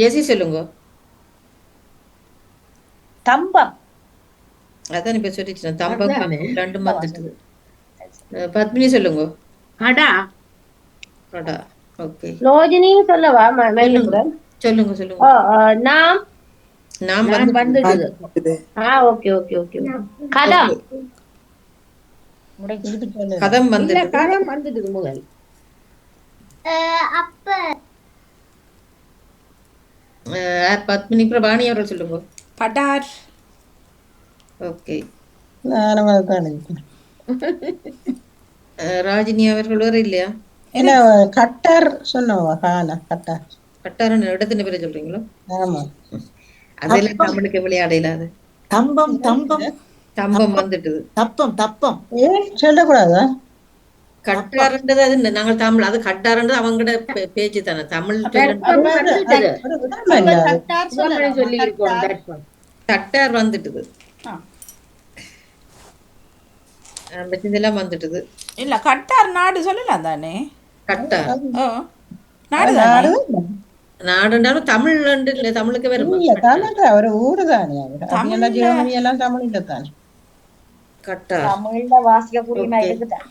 ஜெசி சொல்லுங்க. தம்பம் அதான் இப்ப சொல்லிட்டேன் தம்பம் 2 வந்துட்டது. பத்மினி சொல்லுங்க. கடா கடா ஓகே லோஜினி சொல்லவா மேலும் சொல்லுங்க சொல்லுங்க. நாம் நாம் வந்துடுது. ஓகே ஓகே ஓகே கதம் கதம் வந்து கதம் வந்துடுது முதல். பத்மினி பிரபாணி அவர்கள் சொல்லுங்க. பட்டார் ஓகே நானும் ராஜினி அவர்கள் வேற இல்லையா? என்ன கட்டார் சொன்னவா? கட்டார் கட்டார் இடத்துல பேர சொல்றீங்களோ? ஆமா அதுல தமிழுக்கு விளையாடையில அது தம்பம் தம்பம் தம்பம் வந்துட்டுது. தப்பம் தப்பம் ஏன் சொல்லக்கூடாதா? கட்டாருன்றது அது நாங்கள் தமிழ் அது கட்டாருன்றது அவங்களோட பேச்சு தானே தமிழ் சொல்ல. தர்ப்பம் வந்துட்டது. ஒரு விடாம இல்ல அது. சிவமணி சொல்லி இருக்கோம் தர்ப்பம். தட்டார் வந்துட்டுது. ஆ. இதெல்லாம் வந்துட்டுது. இல்ல கட்டார் நாடு சொல்லலாம் தானே. கட்டார் ஓ நாடு தானே. நாடுதான். நாடுண்டாலும் தமிழ் இல்ல தமிழுக்கு வருமா? இல்ல தமிழ்ல ஒரு ஊரு தானே அவரு. அது எல்லாம் தமிழ்ல- ஜெர்மனி எல்லாம் தமிழ்ல தானே. கட்டார். தமிழ்ல வாசிக்கக்கூடிய மாதிரி இருக்குதான்.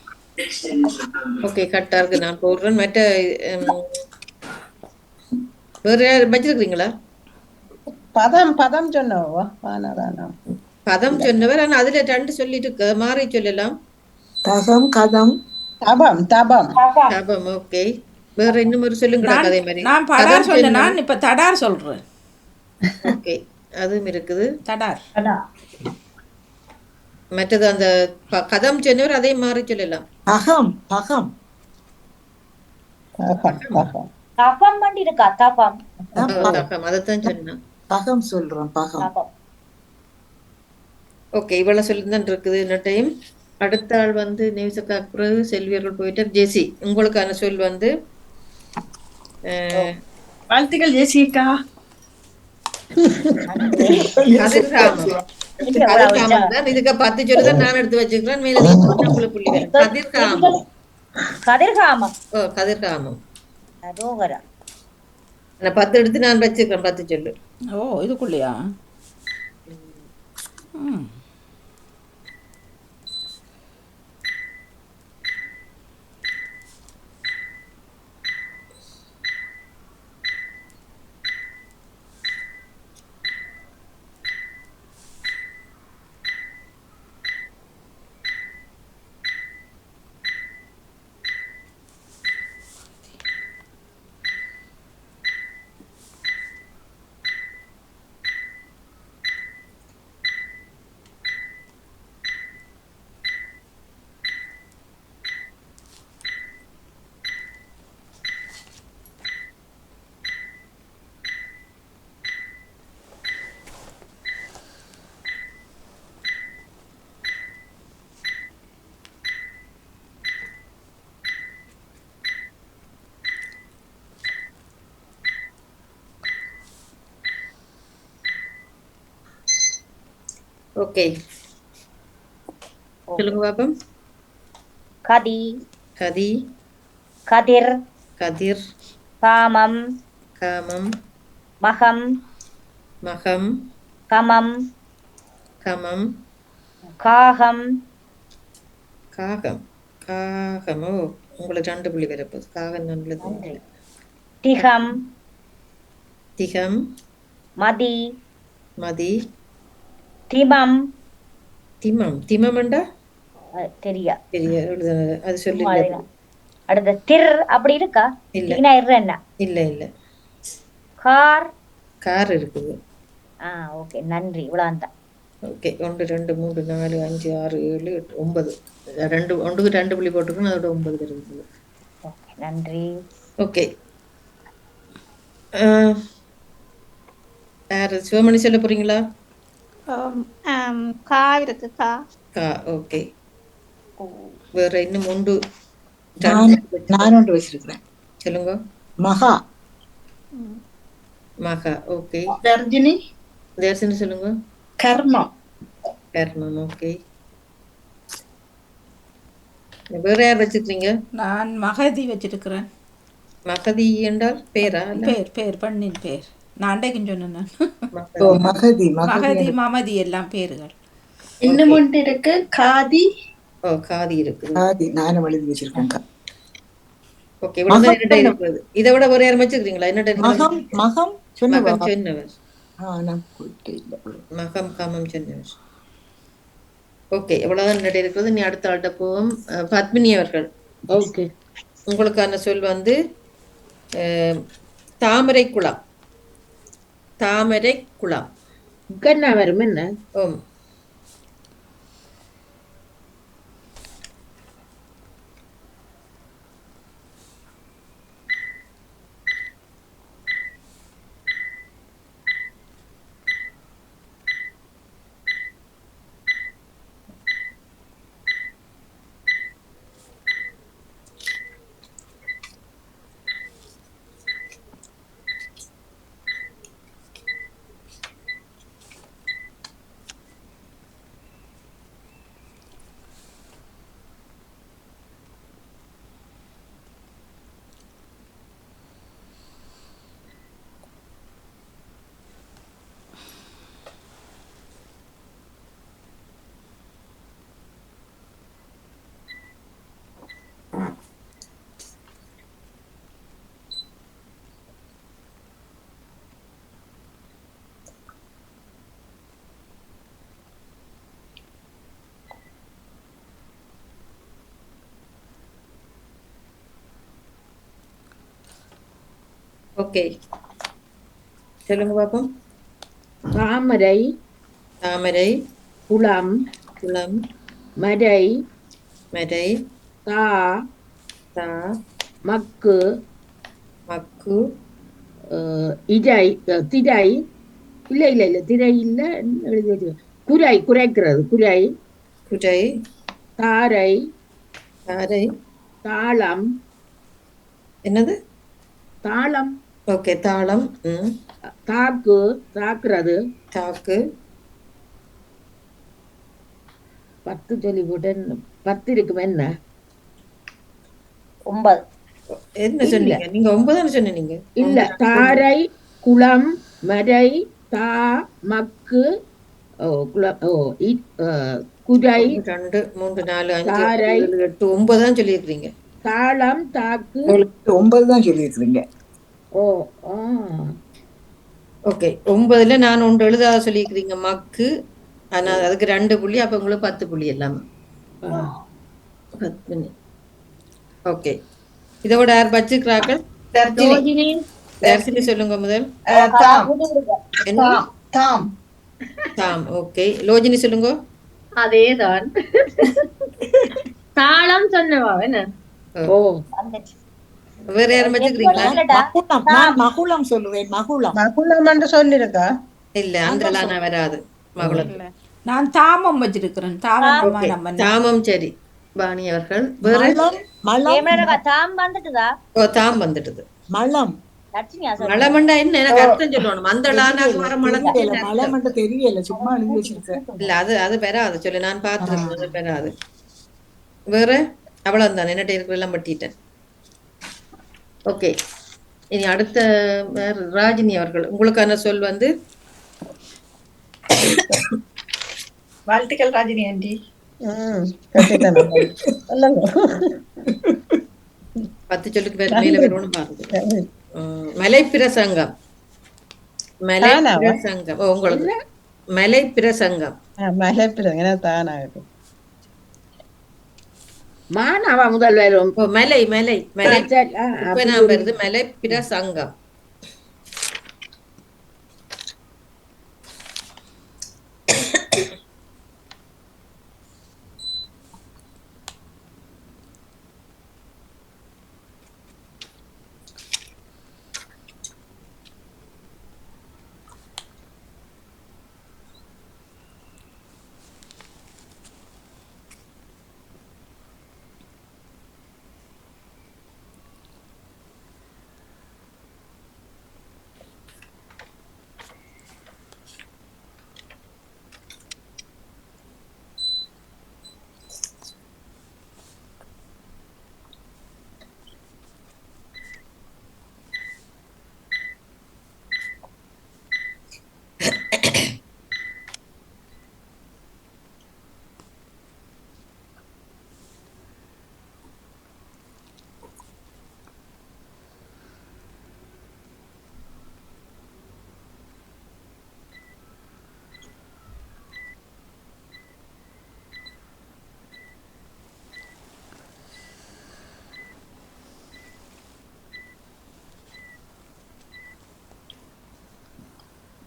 ஓகே கட்டாருக்கு நான் போடுறேன். மற்ற வேற யார் வச்சிருக்கீங்களா? பதம் சொன்னவா வானதானா? பதம் சொன்னவர் ஆனா அதுல 2 சொல்லிட்டு மாறி சொல்லலாம். தகம் கதம் தபம் தபம் தபம். ஓகே வேற இன்னும் ஒரு சொல்லுங்களா அதே மாதிரி. நான் படார் சொன்னேன். நான் இப்ப தடார் சொல்றேன். ஓகே அதுவும் இருக்குது. தடார். மற்றது அந்த கதம் சொன்னவர் அதே மாறி சொல்லலாம். பகம் பகம் தபம் தபம் தபம் பண்ணி இருக்கா? தபம் தபம் அதைத்தான் சொன்னேன். பகம் சொல்றோம் பகம். தபம். ஓகே இவ்வளவு சொல்லிதான் இருக்குது இந்த டைம். அடுத்த ஆள் வந்து நேசக்கா பிறகு செல்வியர்கள் போயிட்டு ஜெசி உங்களுக்கான சொல் வந்து வாழ்த்துக்கள் ஜெசிகா. கதிர்காமம். கதிர்காமம் தான் இதுக்கு 10 சொல்லுதான் நான் எடுத்து வச்சுக்கிறேன். மேல உங்களுக்கு புள்ளி வரும். கதிர்காமம். கதிர்காமம். ஓ கதிர்காமம். அதோகரா. நான் 10 எடுத்து நான் வச்சுக்கிறேன் 10 சொல்லு. ஓ இதுக்குள்ளயா? ம். ஓகே சொல்லுங்க பாப்போம். கதி. கதி. கதிர். கதிர். காமம். காமம். மகம். மகம். கமம். கமம். காகம். காகம். காகமோ உங்களுக்கு 2 புள்ளி வரப்போகுது. காகம் நல்லது. திகம். திகம். மதி. மதி. திமம். திமம். திமம்ண்டா தெரியா பெரிய அது சொல்லி. அடுத்த திர் அப்படி இருக்கா? இல்ல என்ன? இல்ல இல்ல. கார். கார் இருக்குது. ஓகே நன்றி. இவ்வளவுதான். ஓகே 1 2 3 4 5 6 7 8 9 ஒன்றுக்கு 2 புள்ளி போட்டுக்கணும். அதோட 9 இருக்குது. ஓகே நன்றி. ஓகே யாரு சிவமணி சொல்ல போறீங்களா? கா இருக்கு கா. கா. ஓகே வேற இன்னும் 1 நான் ஒன்று வச்சிருக்கிறேன். சொல்லுங்க. மகா. மகா. ஓகே தர்ஜினி. தர்ஷினி சொல்லுங்க. கர்மம். கர்மம். ஓகே வேற யார் வச்சிருக்கீங்க? நான் மகதி வச்சிருக்கிறேன். மகதி என்றால் பேரா? பேர் பண்ணின் பேர். நான் அண்டைக்கும் சொன்னேன். மகதி மகதி மமதி எல்லாம் பேர்கள். இன்னும் ஒன்று இருக்கு காதி. ஓ காதி இருக்கு. காதி நானும் எழுதி வச்சிருக்கேன். ஓகே இவ்வளவு என்னட்ட இருக்குது. இதை விட வேற யாரும் வச்சிருக்கீங்களா? என்னட்ட மகம். மகம் மகம் சொன்னவர். மகம் காமம் சொன்னவர். ஓகே இவ்வளவுதான் என்னட்ட இருக்கிறது. நீ அடுத்த ஆள்கிட்ட போவோம். பத்மினி அவர்கள். ஓகே உங்களுக்கான சொல் வந்து தாமரை குளம். தாமரை குளம். என்ன வரும் என்ன? ஓம். ஓகே, சொல்லுங்க பாப்போம். தாமரை, தாமரை, குளம், குளம், மரை, மரை, தா, தா, மக்கு, மக்கு, இரை, திரை, இல்ல திரை இல்ல, எழுதி வச்சிருக்கேன். குரை, குறைக்கிறது குரை, குடை, தாரை, தாரை, தாளம், என்னது? தாளம், ஓகே, தாளம், தாக்கு, தாக்குறது, தாக்கு, 10 சொல்லி போட்டு 10 இருக்கும் என்ன? 9. என்ன சொன்னீங்க நீங்க? 9 சொன்னீங்க. இல்ல, தாரை, குளம், மரை, தா, மக்கு, குளம், குரை, 1 2 3 4 5 தாரை, 6 7 8 9 தான் சொல்லியிருக்கீங்க. தாளம், தாக்கு. 9 தான் சொல்லியிருக்கிறீங்க. ஓ, ஓகே, 9ல நான் 1 எழுதாத சொல்லியிருக்கிறீங்க, மக்கு. ஆனா அதுக்கு 2 புள்ளி, அப்ப உங்களுக்கு 10 புள்ளி எல்லாமே. 10. ஓகே, இதோட யார் வச்சுக்கிறார்கள்? தர்ஜினி. தர்ஜினி சொல்லுங்க முதல். தாம் என்ன? தாம் தாம். ஓகே, லோஜினி சொல்லுங்க. அதேதான். தாளம் சொன்னவா என்ன? ஓ, வேற யாரும் வச்சுக்கிறீங்களா? நான் மகுளம் சொல்லுவேன். மகுளம். மகுளம் என்று சொல்லிருக்கா? இல்ல, அந்த வராது. மகுளம். நான் தாமம் வச்சிருக்கிறேன். தாமம் ஓகே, தாமம். சரி, வாணி அவர்கள். வேற? தாம் வந்துட்டுதா? ஓ, தாம் வந்துட்டுது. மலம். மலமண்டா என்ன? எனக்கு அர்த்தம் சொல்லணும். மந்தளான மலமண்ட தெரியல, சும்மா எழுதி வச்சிருக்கேன். இல்ல, அது பெறாது சொல்லு. நான் பார்த்துருக்கேன், அது பெறாது. வேற? அவ்வளவுதான், என்னட்ட இருக்கிற எல்லாம் பட்டிட்டேன். ஓகே, இனி அடுத்த வேற ராஜினி அவர்கள். உங்களுக்கான சொல் வந்து வாழ்த்துக்கள் ராஜினி ஆண்டி. கட்டித்தனம். 10 சொல்லுக்கு பேர் மேல வரும்னு பாருங்க. மலை பிரசங்கம். மலை பிரசங்கம். உங்களுக்கு மலை பிரசங்கம். மலை பிரசங்கம் தானாகட்டும். மானாவா முதல் வரும். மலை மலை மலை. இப்ப நான் வருது மலை பிரசங்கம்.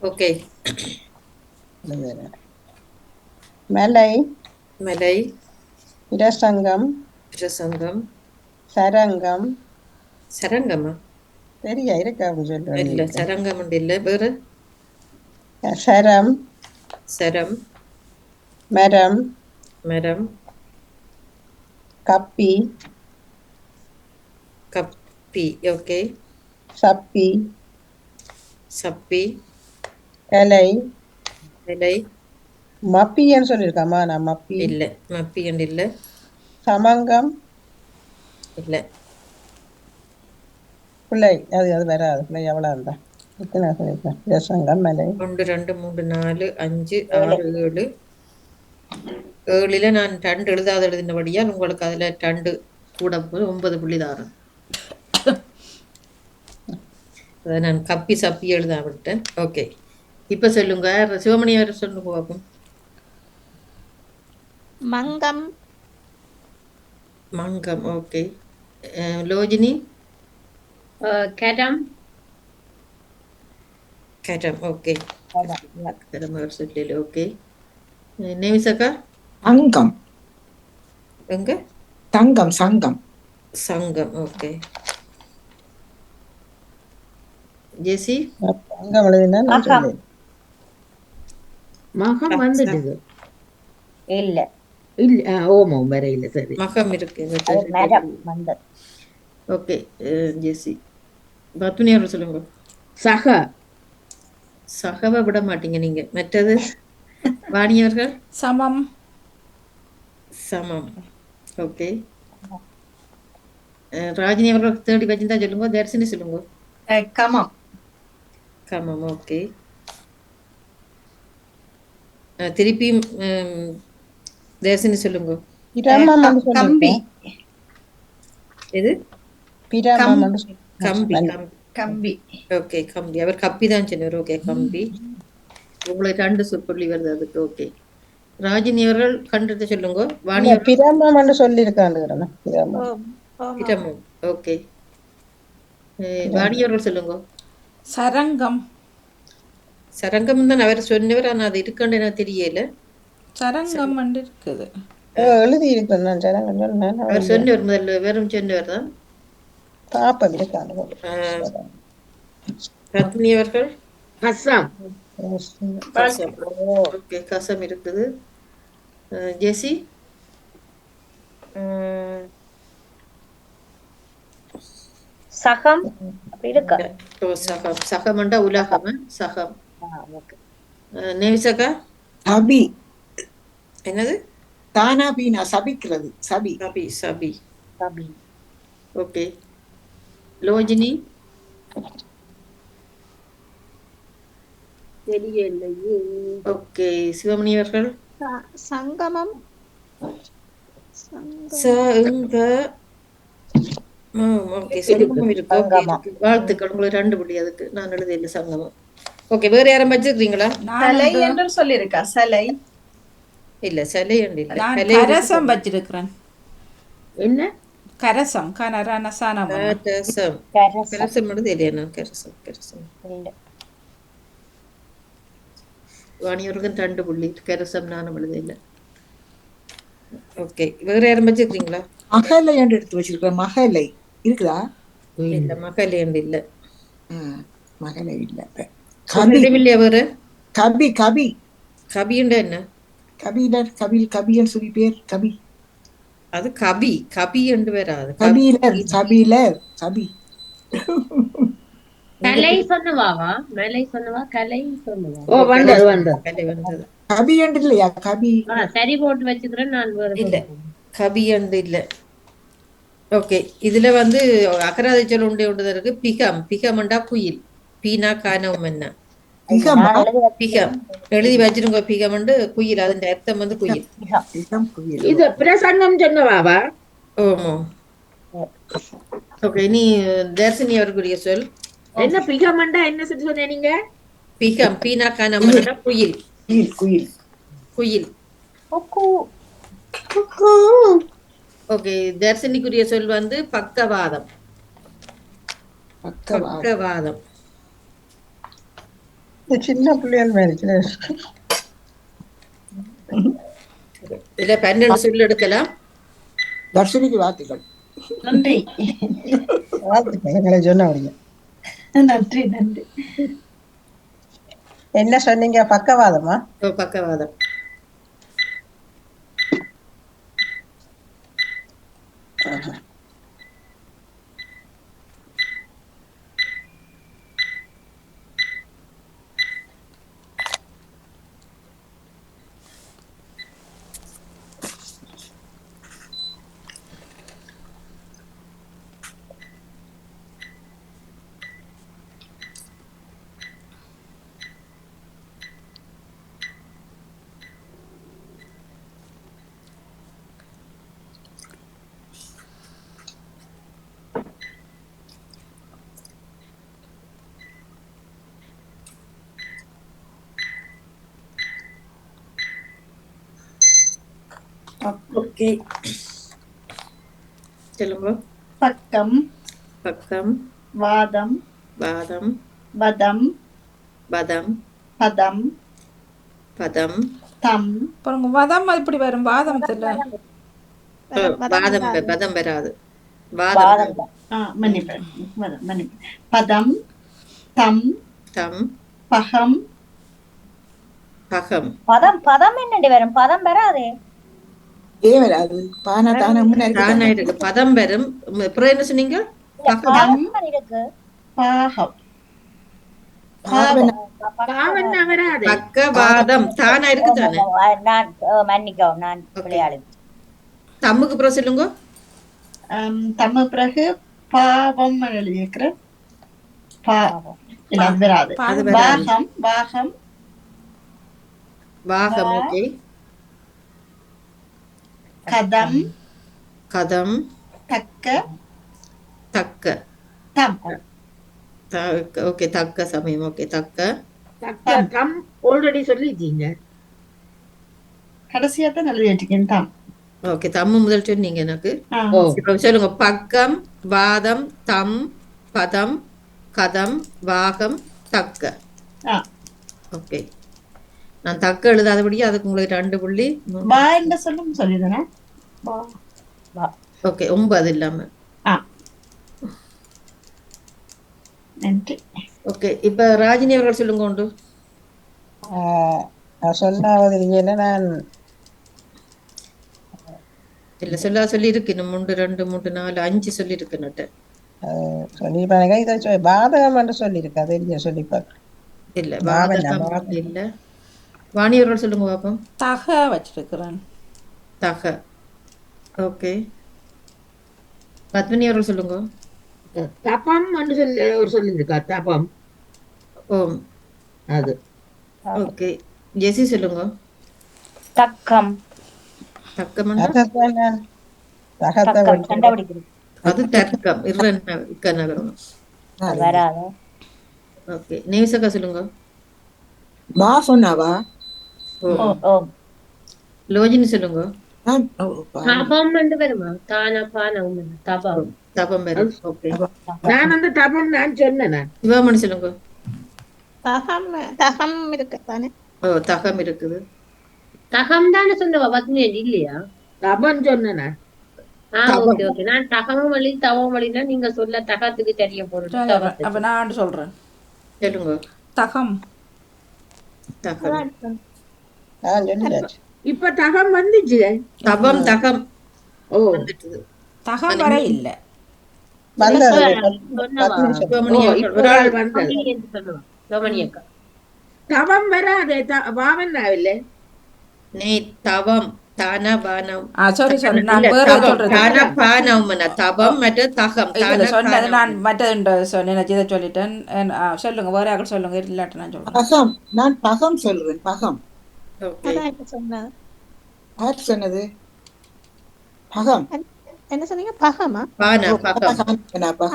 ஓகே, மலை, மலை, பிரசங்கம், பிரசங்கம், சரங்கம். சரங்கமா? சரியா இருக்கா? இல்ல, சரங்கம் இல்ல. வேற? சரம், சரம், மரம், மரம், கப்பி, கப்பி. ஓகே, சப்பி, சப்பி, இலை, இலை. மப்பின்னு சொல்லியிருக்காமா? நான் மப்பி இல்ல, மப்பி இல்ல. சமங்கம் இல்ல. பிள்ளை, அது வராது. பிள்ளை எவ்வளோ இருந்தா இத்தனை சொல்லியிருக்கேன். பிரசங்கம், மலை. 1 2 3 4 5 6 7. 7ல நான் 2 எழுதாத எழுதினபடியால் உங்களுக்கு அதுல 2 கூட 9 புள்ளி தாரேன். அதை நான் கப்பி சப்பி எழுத விட்டேன். ஓகே, இப்ப சொல்லுங்க. சிவமணி அவர் சொல்லுங்க பார்ப்போம். மங்கம். மங்கம். ஓகே, லோஜினி. கரம், கரம். ஓகே. கரம் அவர் சொல்லல. ஓகே. நேமிசக்கா தங்கம் எங்க? தங்கம் சங்கம் சங்கம். ஓகே. ஜெசி தங்கம் எழுதினா நான் மகம். சொல்லேன். மகம் வந்துட்டுது இல்ல இல்ல ஓமோ வரையில சரி மகம் இருக்கு. அது மரம் வந்தது. ஓகே. ஜெசி பத்துனி அவர் சொல்லுங்க. சக சகவை விட மாட்டீங்க நீங்க. மற்றது வாணியவர்கள் சமம். சமம். ஓகே. ராஜினி அவர்கள் தேடி வச்சிருந்தா சொல்லுங்க. தர்சினி சொல்லுங்க. கமம். கமம். ஓகே. திருப்பி தர்சினி சொல்லுங்க. பிரமம் என்று கம்பி. சொல்லியிருக்கேன். எது? பிரமம் என்று கம்பி. சொல்லியிருக்கேன். கம்பி. ஓகே. கம்பி. அவர் கப்பி தான் சொன்னார். ஓகே. கம்பி. உங்களுக்கு 2 சொற்பொழி வருது அதுக்கு. ஓகே. ராஜினி அவர்கள் கண்டதை சொல்லுங்க. வாணி இல்ல, பிரமம் என்று சொல்லியிருக்காங்க. பிரமம் பிரமம். ஓகே. வாணி அவர்கள் சொல்லுங்க. சரங்கம். சரங்கம் தான் அவர் சொன்னவர். ஆனா அது இருக்கான்னு எனக்கு தெரியல. சரங்கம் இருக்குது. எழுதி இருக்கேன் நான். ஜனங்கள் சொன்னேன். அவர் சொன்னவர் முதல்ல வெறும் சொன்னவர் தான். பாப்பம் இருக்காங்க. ரத்னி அவர்கள் கசம் கசம். ஓகே. கசம் இருக்குது. ஜெசி சகம் அப்படி இருக்கா? சகம். சகம்ண்டா உலகம். சகம். நேவிசக்கா சபி என்னது? தானா பீனா சபிக்கிறது சபி சபி. சபி. சபி. ஓகே. லோஜினி தெரியலையே. ஓகே. சிவமணி அவர்கள் சங்கமம். ஓகே. சங்கமம் இருக்கு. ஓகே. இருக்கு. வாழ்த்துக்கள். உங்களுக்கு 2 புள்ளி அதுக்கு. நான் எழுதியது சங்கமம். ஓகே. வேற யாரும் வச்சிருக்கீங்களா? சலை என்று சொல்லியிருக்கா. சலை. இல்ல சலை இல்ல. நான் கரசம் வச்சிருக்கிறேன். என்ன கரசம் கனரனசானம். கரசம். கரசம் எழுதி இல்லையா? கரசம். கரசம். வாணியவர்கள் 2 புள்ளி. கரசம் நானும் எழுதியில்லை. ஓகே. வேற யாரும் வச்சிருக்கீங்களா? மகளை என்று எடுத்து வச்சிருக்கேன். மகளை இருக்குதா? இல்ல. மகளே இல்ல. மகளை இல்ல. இல்லையா? வேற கபி கபி கபிண்டா என்ன? கபிலர் கபில் கபியன் சொல்லி பேர் கபி. அது கபி. கபி என்று வராது. கபிலர் கபிலர் கபி. கலை சொன்னவாவா? மலை சொன்னவா? கலை சொன்னவா? ஓ வந்தது வந்தது கலை வந்தது. கபி என்று இல்லையா? கபி. சரி போட்டு வச்சுக்கிறேன் நான். இல்ல. கபி என்று இல்ல. ஓகே. இதுல வந்து அகராதி சொல் உண்டு இருக்கு. பிகம். பிகம்ண்டா குயில். பீனா கானம் என்ன? பிகம் எழுதி வச்சிருங்க. பிகம்ண்டு குயில். அதன் அர்த்தம் வந்து குயில். இது பிரசங்கம் சொன்னவாவா? ஓமோ. ஓகே. நீ தர்சினி அவருக்குரிய சொல் என்ன? பிகமண்டா என்ன சொன்ன நீங்க? பிகம். பீனா கானம் குயில். குயில். குயில். ஓகே. தர்சினிக்குரிய சொல் வந்து பக்கவாதம். பக்கவாதம். சின்ன பிள்ளைகள் மாதிரி. இல்ல 12 சொல் எடுக்கலாம். தர்ஷினிக்கு வாழ்த்துக்கள். நன்றி. எங்களை சொன்ன அப்படிங்க. நன்றி. நன்றி. என்ன சொன்னீங்க? பக்கவாதமா? பக்கவாதம். ஓகே. சொல்லுங்க. பக்கம். பக்கம். வாதம். வாதம். வதம். பதம் பதம் பதம் தம் பாருங்க வதம் இப்படி வரும் வாதமத்துல வாதம் பதம் வராது வாதம் பாதம் மன்னிப்பேன் மன்னிப்பேன் பதம் தம் தம் பகம் பகம் பதம் பதம் என்னடி வரும் பதம் வராதே ஏன் வராது பானா தானா தானா இருக்கு பதம் வரும் அப்புறம் என்ன சொன்னீங்க பாதம் இருக்கு பாகம் பாவன்னா வராது பக்கவாதம் தானா இருக்கு தானே நான் மன்னிக்கவும் நான் விளையாடு தம்முக்கு அப்புறம் சொல்லுங்க தம்ம பிறகு பாவம் எழுதியிருக்கிறேன் இல்ல அது வராது அது வராது. பாகம் பாகம் வாகம் ஓகே கதம் கதம் தக்க தக்க தம் ஓகே தக்க சமயம் ஓகே தக்க கம் ஆல்ரெடி சொல்லிட்டீங்க கடைசியா தான் எழுதிட்டிருக்கேன் தம் ஓகே தம்மு முதல் சொன்னீங்க எனக்கு ஓ இப்ப சொல்லுங்க பக்கம் வாதம் தம் பதம் கதம் வாகம் தக்க ஓகே நான் தக்க எழுதாதபடி அதுக்கு உங்களுக்கு 2 புள்ளி பா என்ன சொல்லும் சொல்லிதானே ஓகே 9 இல்லாம நன்றி ஓகே இப்ப ராஜினி அவர்கள் சொல்லுங்க உண்டு சொன்னாவது இல்லைன்னா நான் இல்ல சொல்லி இருக்கு இன்னும் 1 2 3 4 5 சொல்லி இருக்கு நட்ட சொல்லி பாருங்க இதை பாதகம் என்று சொல்லியிருக்கு அது இல்லையா சொல்லி பார்க்க இல்ல வாதம் இல்ல வாணி அவர்கள் சொல்லுங்க பாப்போம் தக வச்சிருக்கிறேன் தக ஓகே பத்மினி அவர்கள் சொல்லுங்க தபம் என்று சொல்லி ஒரு சொல்லியிருக்கா தபம் ஓம் அது ஓகே ஜெசி சொல்லுங்க தக்கம் தக்கம் கண்டுபிடிக்கிறது அது தர்க்கம் இக்க நகரம் வராது ஓகே நேவிசக்கா சொல்லுங்க வா சொன்னாவா லோஜினி சொல்லுங்க தபம் என்று வருமா தானா பானம் தபம் தபம் வரும் ஓகே நான் அந்த தபம் நான் சொன்னேன் சிவாமணி சொல்லுங்க தகம் தகம் இருக்கு தானே ஓ தகம் இருக்குது தகம் தானே சொன்னவா பத்னி இல்லையா தபம் சொன்னேன் ஓகே ஓகே நான் தகவம் வழி தவம் வழினா நீங்க சொல்ல தகத்துக்கு தெரிய போறேன் அப்ப நான் சொல்றேன் சொல்லுங்க தகம் தகம் இப்ப தகம் வந்துச்சு தபம் தகம் ஓ வந்துட்டுது தகம் வர இல்ல ஒரு ஆள் வந்தது தவம் வராதே பாவன்னாவில்லை நீ தவம் தானா பானம் சாரி சாரி நான் வேற சொல்றேன் தானா பானம் தபம் மற்ற தகம் இல்ல சொன்னது நான் மற்ற சொன்னேன் இதை சொல்லிட்டேன் சொல்லுங்க வேற யாரும் சொல்லுங்க இல்லாட்ட நான் சொல்றேன் பகம் நான் பகம் சொல்றேன் பகம் அதான் இப்ப சொன்னது யார் சொன்னது பகம் என்ன சொன்னீங்க பகமா பானம் பகம்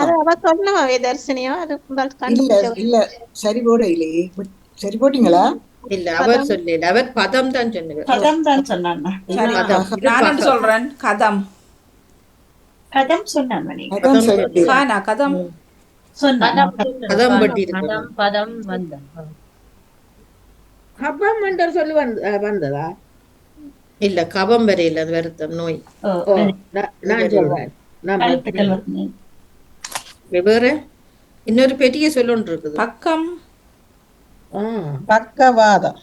அது அவ சொன்னவே தர்சனியோ அது இல்ல இல்ல சரி போட இல்லையே சரி போட்டீங்களா இல்ல அவர் சொல்லல அவர் பதம் தான் சொன்னார் கதம் தான் சொன்னாங்க நான் சொல்றேன் கதம் கதம் சொன்னாங்க நீங்க கானா கதம் சொன்னாங்க கதம் பட்டி இருக்கு பதம் பதம் வந்த கபம் என்று சொல்லி வந்ததா இல்ல கபம் வரையில அது வருத்தம் நோய் நான் சொல்றேன் வேற இன்னொரு பெரிய சொல்லொன்று இருக்குது பக்கம் பக்கவாதம்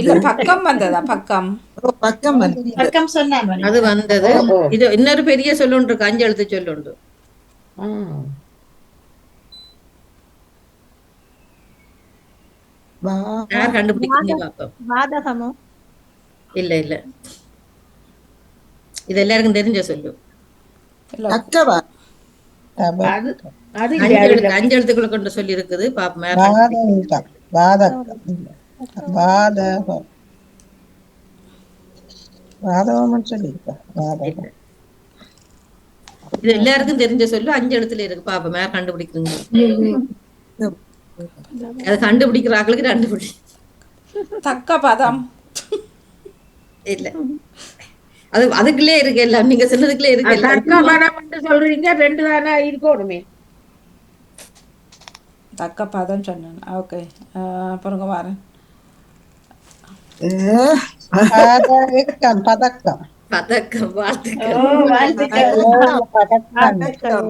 இல்ல பக்கம் வந்ததா பக்கம் பக்கம் பக்கம் சொன்னாங்க அது வந்தது இது இன்னொரு பெரிய சொல்லொன்று இருக்கு 5 எழுத்து சொல்லொன்று யார் கண்டுபிடிக்கிறீங்க பாப்போம் வாதகமோ இல்ல இல்ல இது எல்லாருக்கும் தெரிஞ்ச சொல்லு தக்கவா அது அது 5 எழுத்துக்களை கொண்டு சொல்லி இருக்குது பாப்போம் இது எல்லாருக்கும் தெரிஞ்ச சொல்லு 5 எழுத்துல இருக்கு பாப்போம் யார் கண்டுபிடிக்கிறீங்க அது கண்டுபிடிக்கிற ஆட்களுக்கு 2 புள்ளி தக்க பதம் இல்ல அது அதுக்குள்ளே இருக்கு எல்லாம் நீங்க சொன்னதுக்குள்ளே இருக்கு எல்லாம் சொல்றீங்க 2 தானே இருக்கணுமே தக்க பதம் சொன்னேன். ஓகே, அப்புறங்க வரேன். பதக்கம் பதக்கம் பதக்கம், ஓ வாழ்த்துக்கள். வாழ்த்துக்கள். பதக்கம்.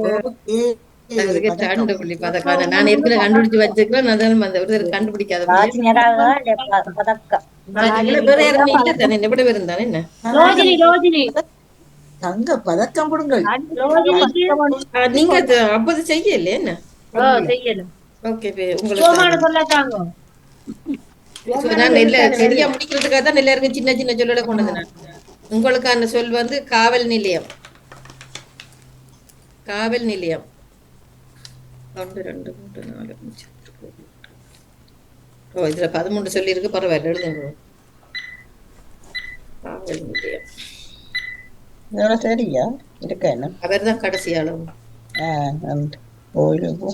அதுக்கு 2 புள்ளி பதக்கம். நான் ஏற்கனவே கண்டுபிடிச்சு வச்சிருக்கிறேன். அதான் அந்த ஒருத்தர் கண்டுபிடிக்காத ராஜினராக பதக்கம். வேற யாரும் இல்ல தானே, என்ன விட வேறு தானே என்ன ரோஜினி தங்க பதக்கம் கொடுங்கள். ரோஜினிக்கு நீங்க அப்போது செய்யல என்ன? செய்யணும். ஓகே, சோமான உங்களுக்கு சொல்லத்தாங்க. நான் நெல்ல சரியா முடிக்கிறதுக்காக தான் எல்லாருக்கும் சின்ன சின்ன சொல்லல கொண்டு வந்தேன். உங்களுக்கான சொல் வந்து காவல் நிலையம். காவல் நிலையம். 1 2 3 4 5 ஓ, இதுல 13 சொல்லி இருக்கு. பரவாயில்ல, எழுதுங்க. காவல் நிலையம். இதோட சரியா இருக்க என்ன? அவர் தான் கடைசி அளவு. கோயிலுக்கு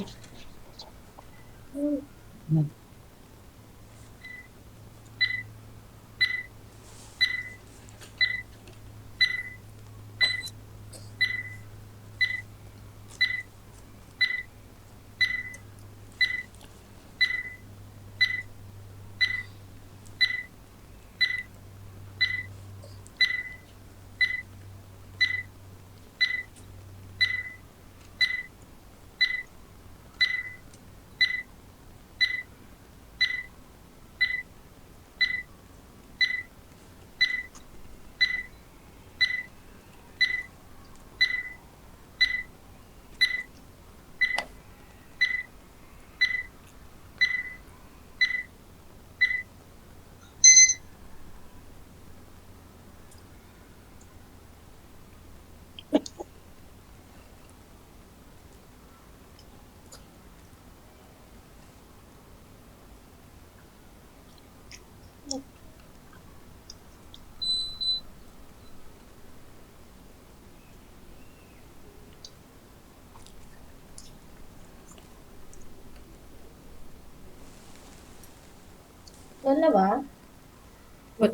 சொல்லவா?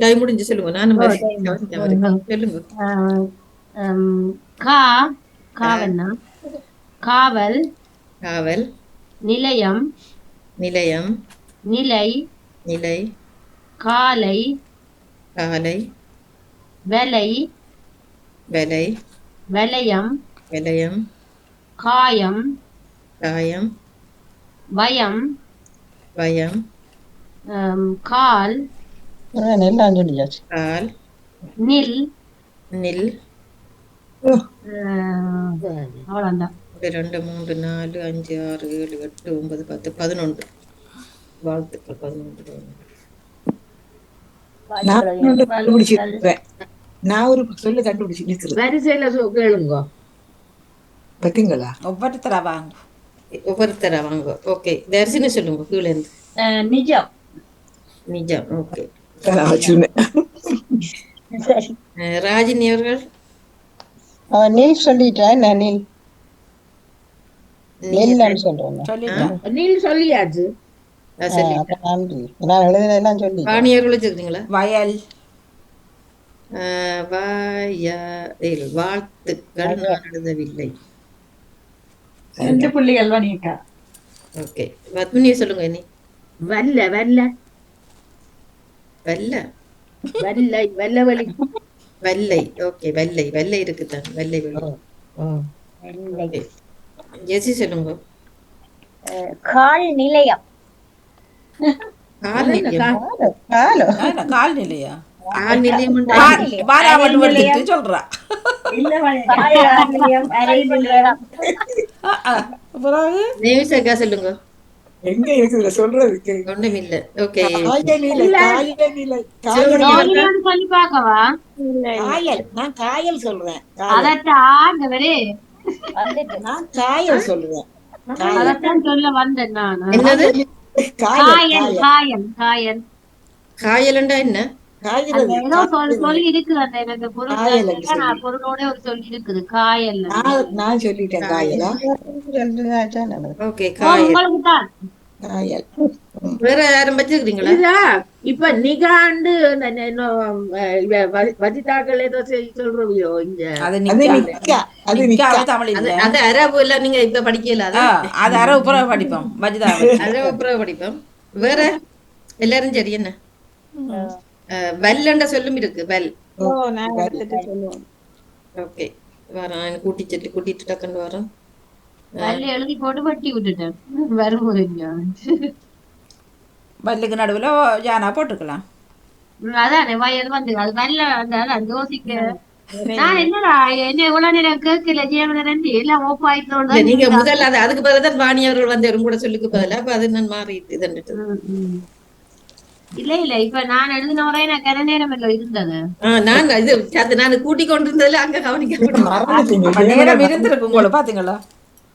டைம் முடிஞ்சு சொல்லுங்க. நானும் சொல்லுங்க. காவல்னா காவல், காவல் நிலையம், நிலையம், நிலை, நிலை, காலை, காலை, வெலை, வெலை, வலயம், விலயம், காயம், காயம், வயம், வயம், கால், எல்லாம் சொல்லியாச்சு. கால், நில், நில். அவ்வளவுதான். 2 3 4 5 6 7 8 9 10 11. வாழ்த்துக்கள். 11. நான் ஒரு சொல்லு கண்டுபிடிச்சு வரிசையில கேளுங்க. பாத்தீங்களா? ஒவ்வொருத்தரா வாங்க. ஒவ்வொருத்தரா வாங்க. ஓகே, தரிசனம் சொல்லுங்க. கீழே இருந்து. நிஜம். நிஜம். ஓகே, சரி. ராஜினி அவர்கள் நீல் சொல்லிட்டேன். நான் நீல் நீல் சொல்றேன். நீல் சொல்லியாச்சு. நன்றி. நான் எழுதினெல்லாம் சொல்லி வாணியர்கள் வச்சிருக்கீங்களா? வயல், வயல். வாழ்த்துக்கள். நான் எழுதவில்லை. 2 புள்ளிகள் வணிகா. ஓகே, பத்மினியை சொல்லுங்க. நீ வல்ல வல்ல வல்ல வல்லை வல்லவழி வல்லை. ஓகே, வல்லை. வல்லை இருக்குதான். வல்லை வல்லை. ஜெசி சொல்லுங்க. கால் நிலையம். கால் நிலையம். கால் நிலையா? கால் நிலையம் சொல்றா. நேவிசக்கா சொல்லுங்க. எங்க இருக்குதுல சொல்றதுக்கு ஒண்ணும் இல்ல. ஓகே, சொல்லி பாக்கவா? காயல். நான் காயல் சொல்றேன். அதத்தான் நான் காயல் சொல்லுவேன். அதத்தான் சொல்ல வந்தேன் நான். என்னது? காயல், காயல், காயல். காயல்ண்டா என்ன? ஏதோ சொல்லி இருக்குது. அந்த எனக்கு பொருளோட ஒரு சொல்லி இருக்குது. காயல். நான் சொல்லிட்டேன். காயலா? ஓகே, காயல். உங்களுக்கு தான் காயல். வேற யாரும் வச்சிருக்கீங்களா? இதா இப்ப நிகாண்டு வஜிதாக்கள் ஏதோ சொல்றவியோ இங்க அது அது நிக்கா நிக்கா அது நிக்காவ நிக்கா தமிழ் அது இல்ல. அது அரபு எல்லாம் நீங்க இப்ப படிக்கல. அது அரவு புறவை படிப்போம் வஜிதாவை. அரபு பிறகு படிப்போம். வேற எல்லாரும் சரி என்ன வல்லண்ட சொல்லும் இருக்கு வல். ஓ நான் எடுத்துட்டு சொல்லுவோம். ஓகே வரேன் கூட்டிட்டு டக்குன்னு வரேன். வள்ளி எழுதி போட்டு வட்டி விட்டுட்டேன் வரும்போது வல்லுக்கு நடுவுல ஜானா போட்டுக்கலாம். அதானே வயது வந்து அது வரல அந்த யோசிக்க நான் என்னடா என்ன இவ்வளவு நேரம் கேட்கல ஜீவனரன் எல்லாம் இல்ல, ஓப்பாயிட்டு நீங்க முதல்ல அதுக்கு பதிலாதான் வாணி அவர்கள் வந்து கூட சொல்லுக்கு பதிலா அப்ப அது நான் மாறிட்டு இதன்ட்டு. இல்ல இல்ல இப்ப நான் எழுதின ஒரே நான் கன நேரம் இல்ல இருந்தது. நான் இது நான் கூட்டி கொண்டிருந்ததுல அங்க அப்ப நேரம் இருந்திருக்கு உங்களுக்கு பாத்தீங்களா?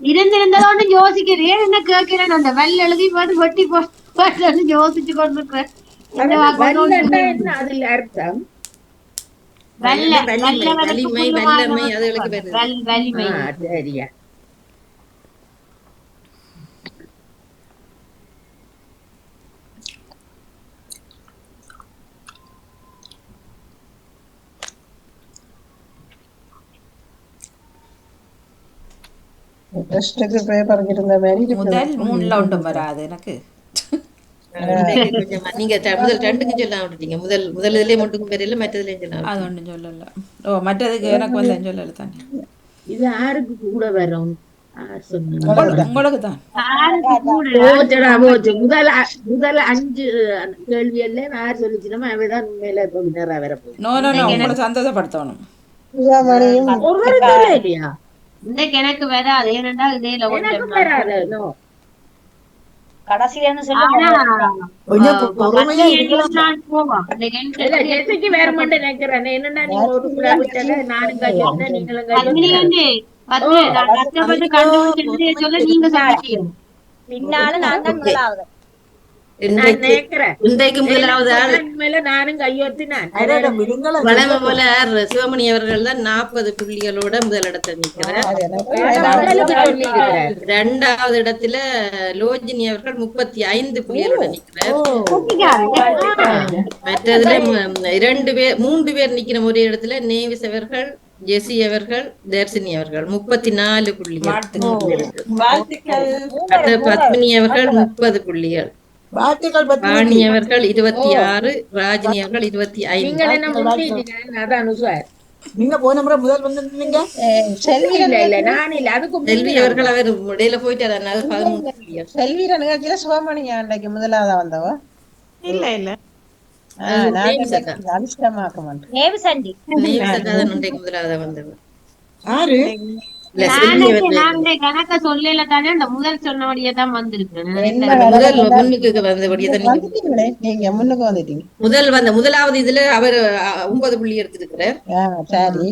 இருந்திருந்ததோன்னு யோசிக்கிறேன் என்ன கேட்கிறேன் அந்த வெள்ள எழுதி போட்டு வெட்டி போட்டு யோசிச்சு கொண்டிருக்கிறேன். என்ன அதுல அர்த்தம்? வலிமை வல்லமை அதுகளுக்கு வருது. வலிமை சரியா டெஸ்டுக்கு பேப்பர் இருந்த மாதிரி முதல் 3ல ஒன்றும் வராது எனக்கு. நீங்க முதல் 2க்கும் சொல்ல விட்டுட்டீங்க. முதல் இதுலயே மட்டுக்கும் பேர் இல்ல மற்றதுலயும் சொல்ல. அது ஒன்றும் சொல்லல. ஓ மற்றதுக்கு எனக்கு வந்து சொல்லல தானே. இது யாருக்கு கூட வரும்? உங்களுக்கு தான் முதல் 5 கேள்வியல்ல யார் சொல்லிச்சுன்னா அவதான் உண்மையில இப்ப வினரா வரப்போ. நோ உங்களை சந்தோஷப்படுத்தணும். இல்லையா இன்னைக்கு எனக்கு வராது ஏனென்றா இதேல எனக்கும் வராது. கடைசியில வேற மட்டும் நினைக்கிறேன் என்னன்னா நீங்க ஒரு கூட விட்டத நானும் கையோட நீங்களும் கஷ்டப்பட்டு கண்டுபிடிச்சு சொல்ல நீங்க சொல்லிட்டீங்க. பின்னால நான் தான் முதலாவது. இன்றைக்கு முதலாவது ஆள் நானும் கையோத்தினேன். வளமை போல சிவமணி அவர்கள் தான் 40 புள்ளிகளோட முதலிடத்தில் நிற்கிறார். 2வது இடத்துல லோஜினி அவர்கள் 35 புள்ளிகளோட நிற்கிறார். மற்றதுல 3 பேர் நிக்கிற ஒரே இடத்துல நேவிஸ் அவர்கள், ஜெசி அவர்கள், தர்சினி அவர்கள் 34 புள்ளிகள். பத்மினி அவர்கள் 30 புள்ளிகள். வாணி அவர்கள் 26, ராஜினி அவர்கள் 25. நீங்க போன முறை முதல் வந்திருந்தீங்க. செல்வி அவர்கள் அவர் இடையில போயிட்டு 13 புள்ளிகள். செல்வீர நிகழ்ச்சியில சிவமணி அன்றைக்கு முதலாவது வந்தவ இல்ல இல்ல அதிர்ஷ்டமாக்க மாட்டேன். நேவிசண்டி இன்றைக்கு முதலாவது வந்தவர். கணக்க சொல்லல தானே அந்த முதல் சொன்னபடியே தான் வந்திருக்கேன். முதலாவது இதுல அவர் 9 புள்ளி எடுத்திருக்கிறார்.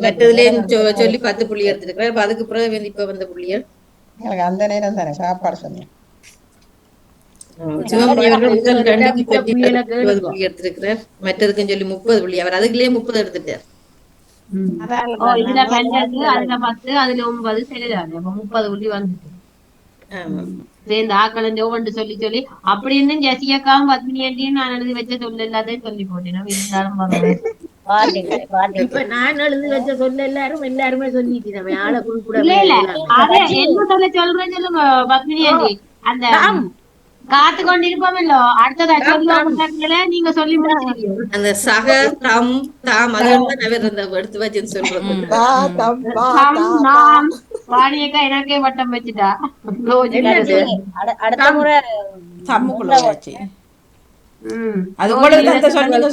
மற்றதுலயும் சொல்லி 10 புள்ளி எடுத்திருக்கிறார். அதுக்கு பிறகு இப்ப வந்த புள்ளியர் அந்த நேரம் தானே சாப்பாடு சொன்னேன். சிவமணி அவர்கள் முதல் 2க்கு 20 புள்ளி எடுத்திருக்கிறார். மற்றதுக்கும் சொல்லி 30 புள்ளி. அவர் அதுக்குள்ளேயே 30 எடுத்துட்டார். இதுல 12 அதுல 10 அதுல 9 சரிதானே 30 புள்ளி வந்துட்டு சேர்ந்து ஆக்கள் ஒவ்வொன்று சொல்லி சொல்லி அப்படி இருந்தும் ஜெசியக்காவும் பத்மினி ஆண்டியும் நான் எழுதி வச்ச சொல்ல எல்லாத்தையும் சொல்லி போட்டேன். இப்ப நான் எழுதி வச்ச சொல்ல எல்லாருமே சொல்லிட்டு ஆளை கூட என்ன சொல்ல சொல்றேன்னு சொல்லுங்க பத்மினி ஆண்டி. அந்த காத்து கொண்டு இருப்போம்ல அடுத்ததா சொல்லுவாங்க நீங்க சொல்லி முடிச்சிருக்கீங்க. அந்த சக தம் தாம் அதெல்லாம் எடுத்து வச்சுன்னு சொல்றோம். வாணியக்கா எனக்கே வட்டம் வச்சுட்டா அடுத்த முறை தம்முக்குள்ள வச்சு அது கூட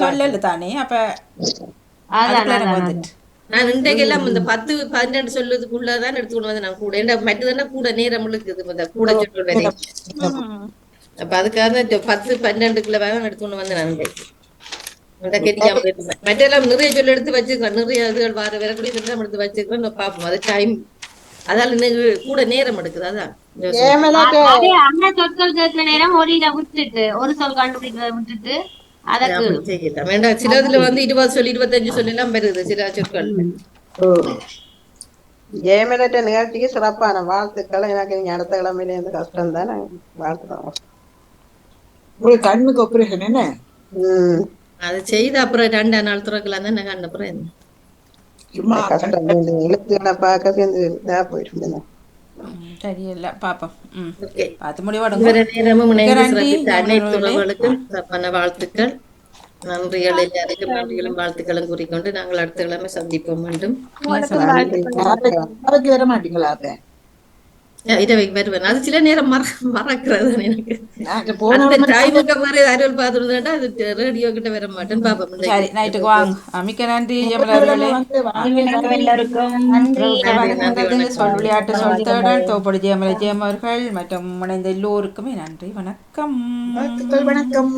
சொல்லல தானே. அப்ப வந்துட்டு நான் இன்றைக்கெல்லாம் இந்த 10-12 சொல்லுறதுக்குள்ளதான் எடுத்துக்கொண்டு வந்து நான் கூட மற்றதுன்னா கூட நேரம் இருக்குது கூட சொல்றேன். அப்ப அதுக்காக 10-12க்குள்ள வேகம் எடுத்துக்கொண்டு வந்து நான் மற்றெல்லாம் நிறைய சொல்ல எடுத்து வச்சிருக்கேன். நிறைய இதுகள் வரக்கூடிய சொல்ல எடுத்து வச்சிருக்கேன். பாப்போம் அது டைம் அதால கூட நேரம் எடுக்குது. அதான் சொற்கள் கேட்கிற நேரம் ஒரு இதை விட்டுட்டு ஒரு சொல் கண்டுபிடிக்கிறத விட்டுட்டு செய்யலாம் வேண்டாம். சிலதுல வந்து 20 சொல்லி 25 சொல்லி எல்லாம் வருது சில சொற்கள். ஜெயமேலட்ட நிகழ்ச்சிக்கு சிறப்பான வாழ்த்துக்கள். எனக்கு நீங்க அடுத்த கிழமையில இருந்து கஷ்டம் தானே வாழ்த்துதான். உங்களுக்கு கண்ணுக்கு ஆபரேஷன் என்ன? அது செய்து அப்புறம் 2 நாள் துறக்கலாம் தான் கண்ண அப்புறம் என்ன சும்மா எழுத்துக்களை பார்க்க சேர்ந்து இதா போயிட்டு தெரியல பாப்போம். ஓகே. பார்த்து முடிவாடுங்க. இதுவரை நேரமும் இணைந்து நன்றி. சிறப்பித்த அனைத்து உறவுகளுக்கும் தப்பான வாழ்த்துக்கள், நன்றிகள், எல்லாருக்கும் நன்றிகளும் வாழ்த்துக்களும் கூறிக்கொண்டு நாங்கள் அடுத்த கிழமை சந்திப்போம் மீண்டும். நாளைக்கு வர மாட்டீங்களா? அப்ப இரவைக்கு வருவேன். அது சில நேரம் மறக்கிறது எனக்கு. போன அந்த டைமுக்கு மாதிரி அருள் பார்த்துருந்தா அது ரேடியோ கிட்ட வர மாட்டேன். பாப்போம். சரி, நைட்டுக்கு வாங்க. மிக்க நன்றி ஜெமலர்களே. சொல் விளையாட்டு சொல் தேடல் தோப்படி ஜெயமலை ஜெயமர்கள் மற்றும் இணைந்த எல்லோருக்குமே நன்றி. வணக்கம். வணக்கம்.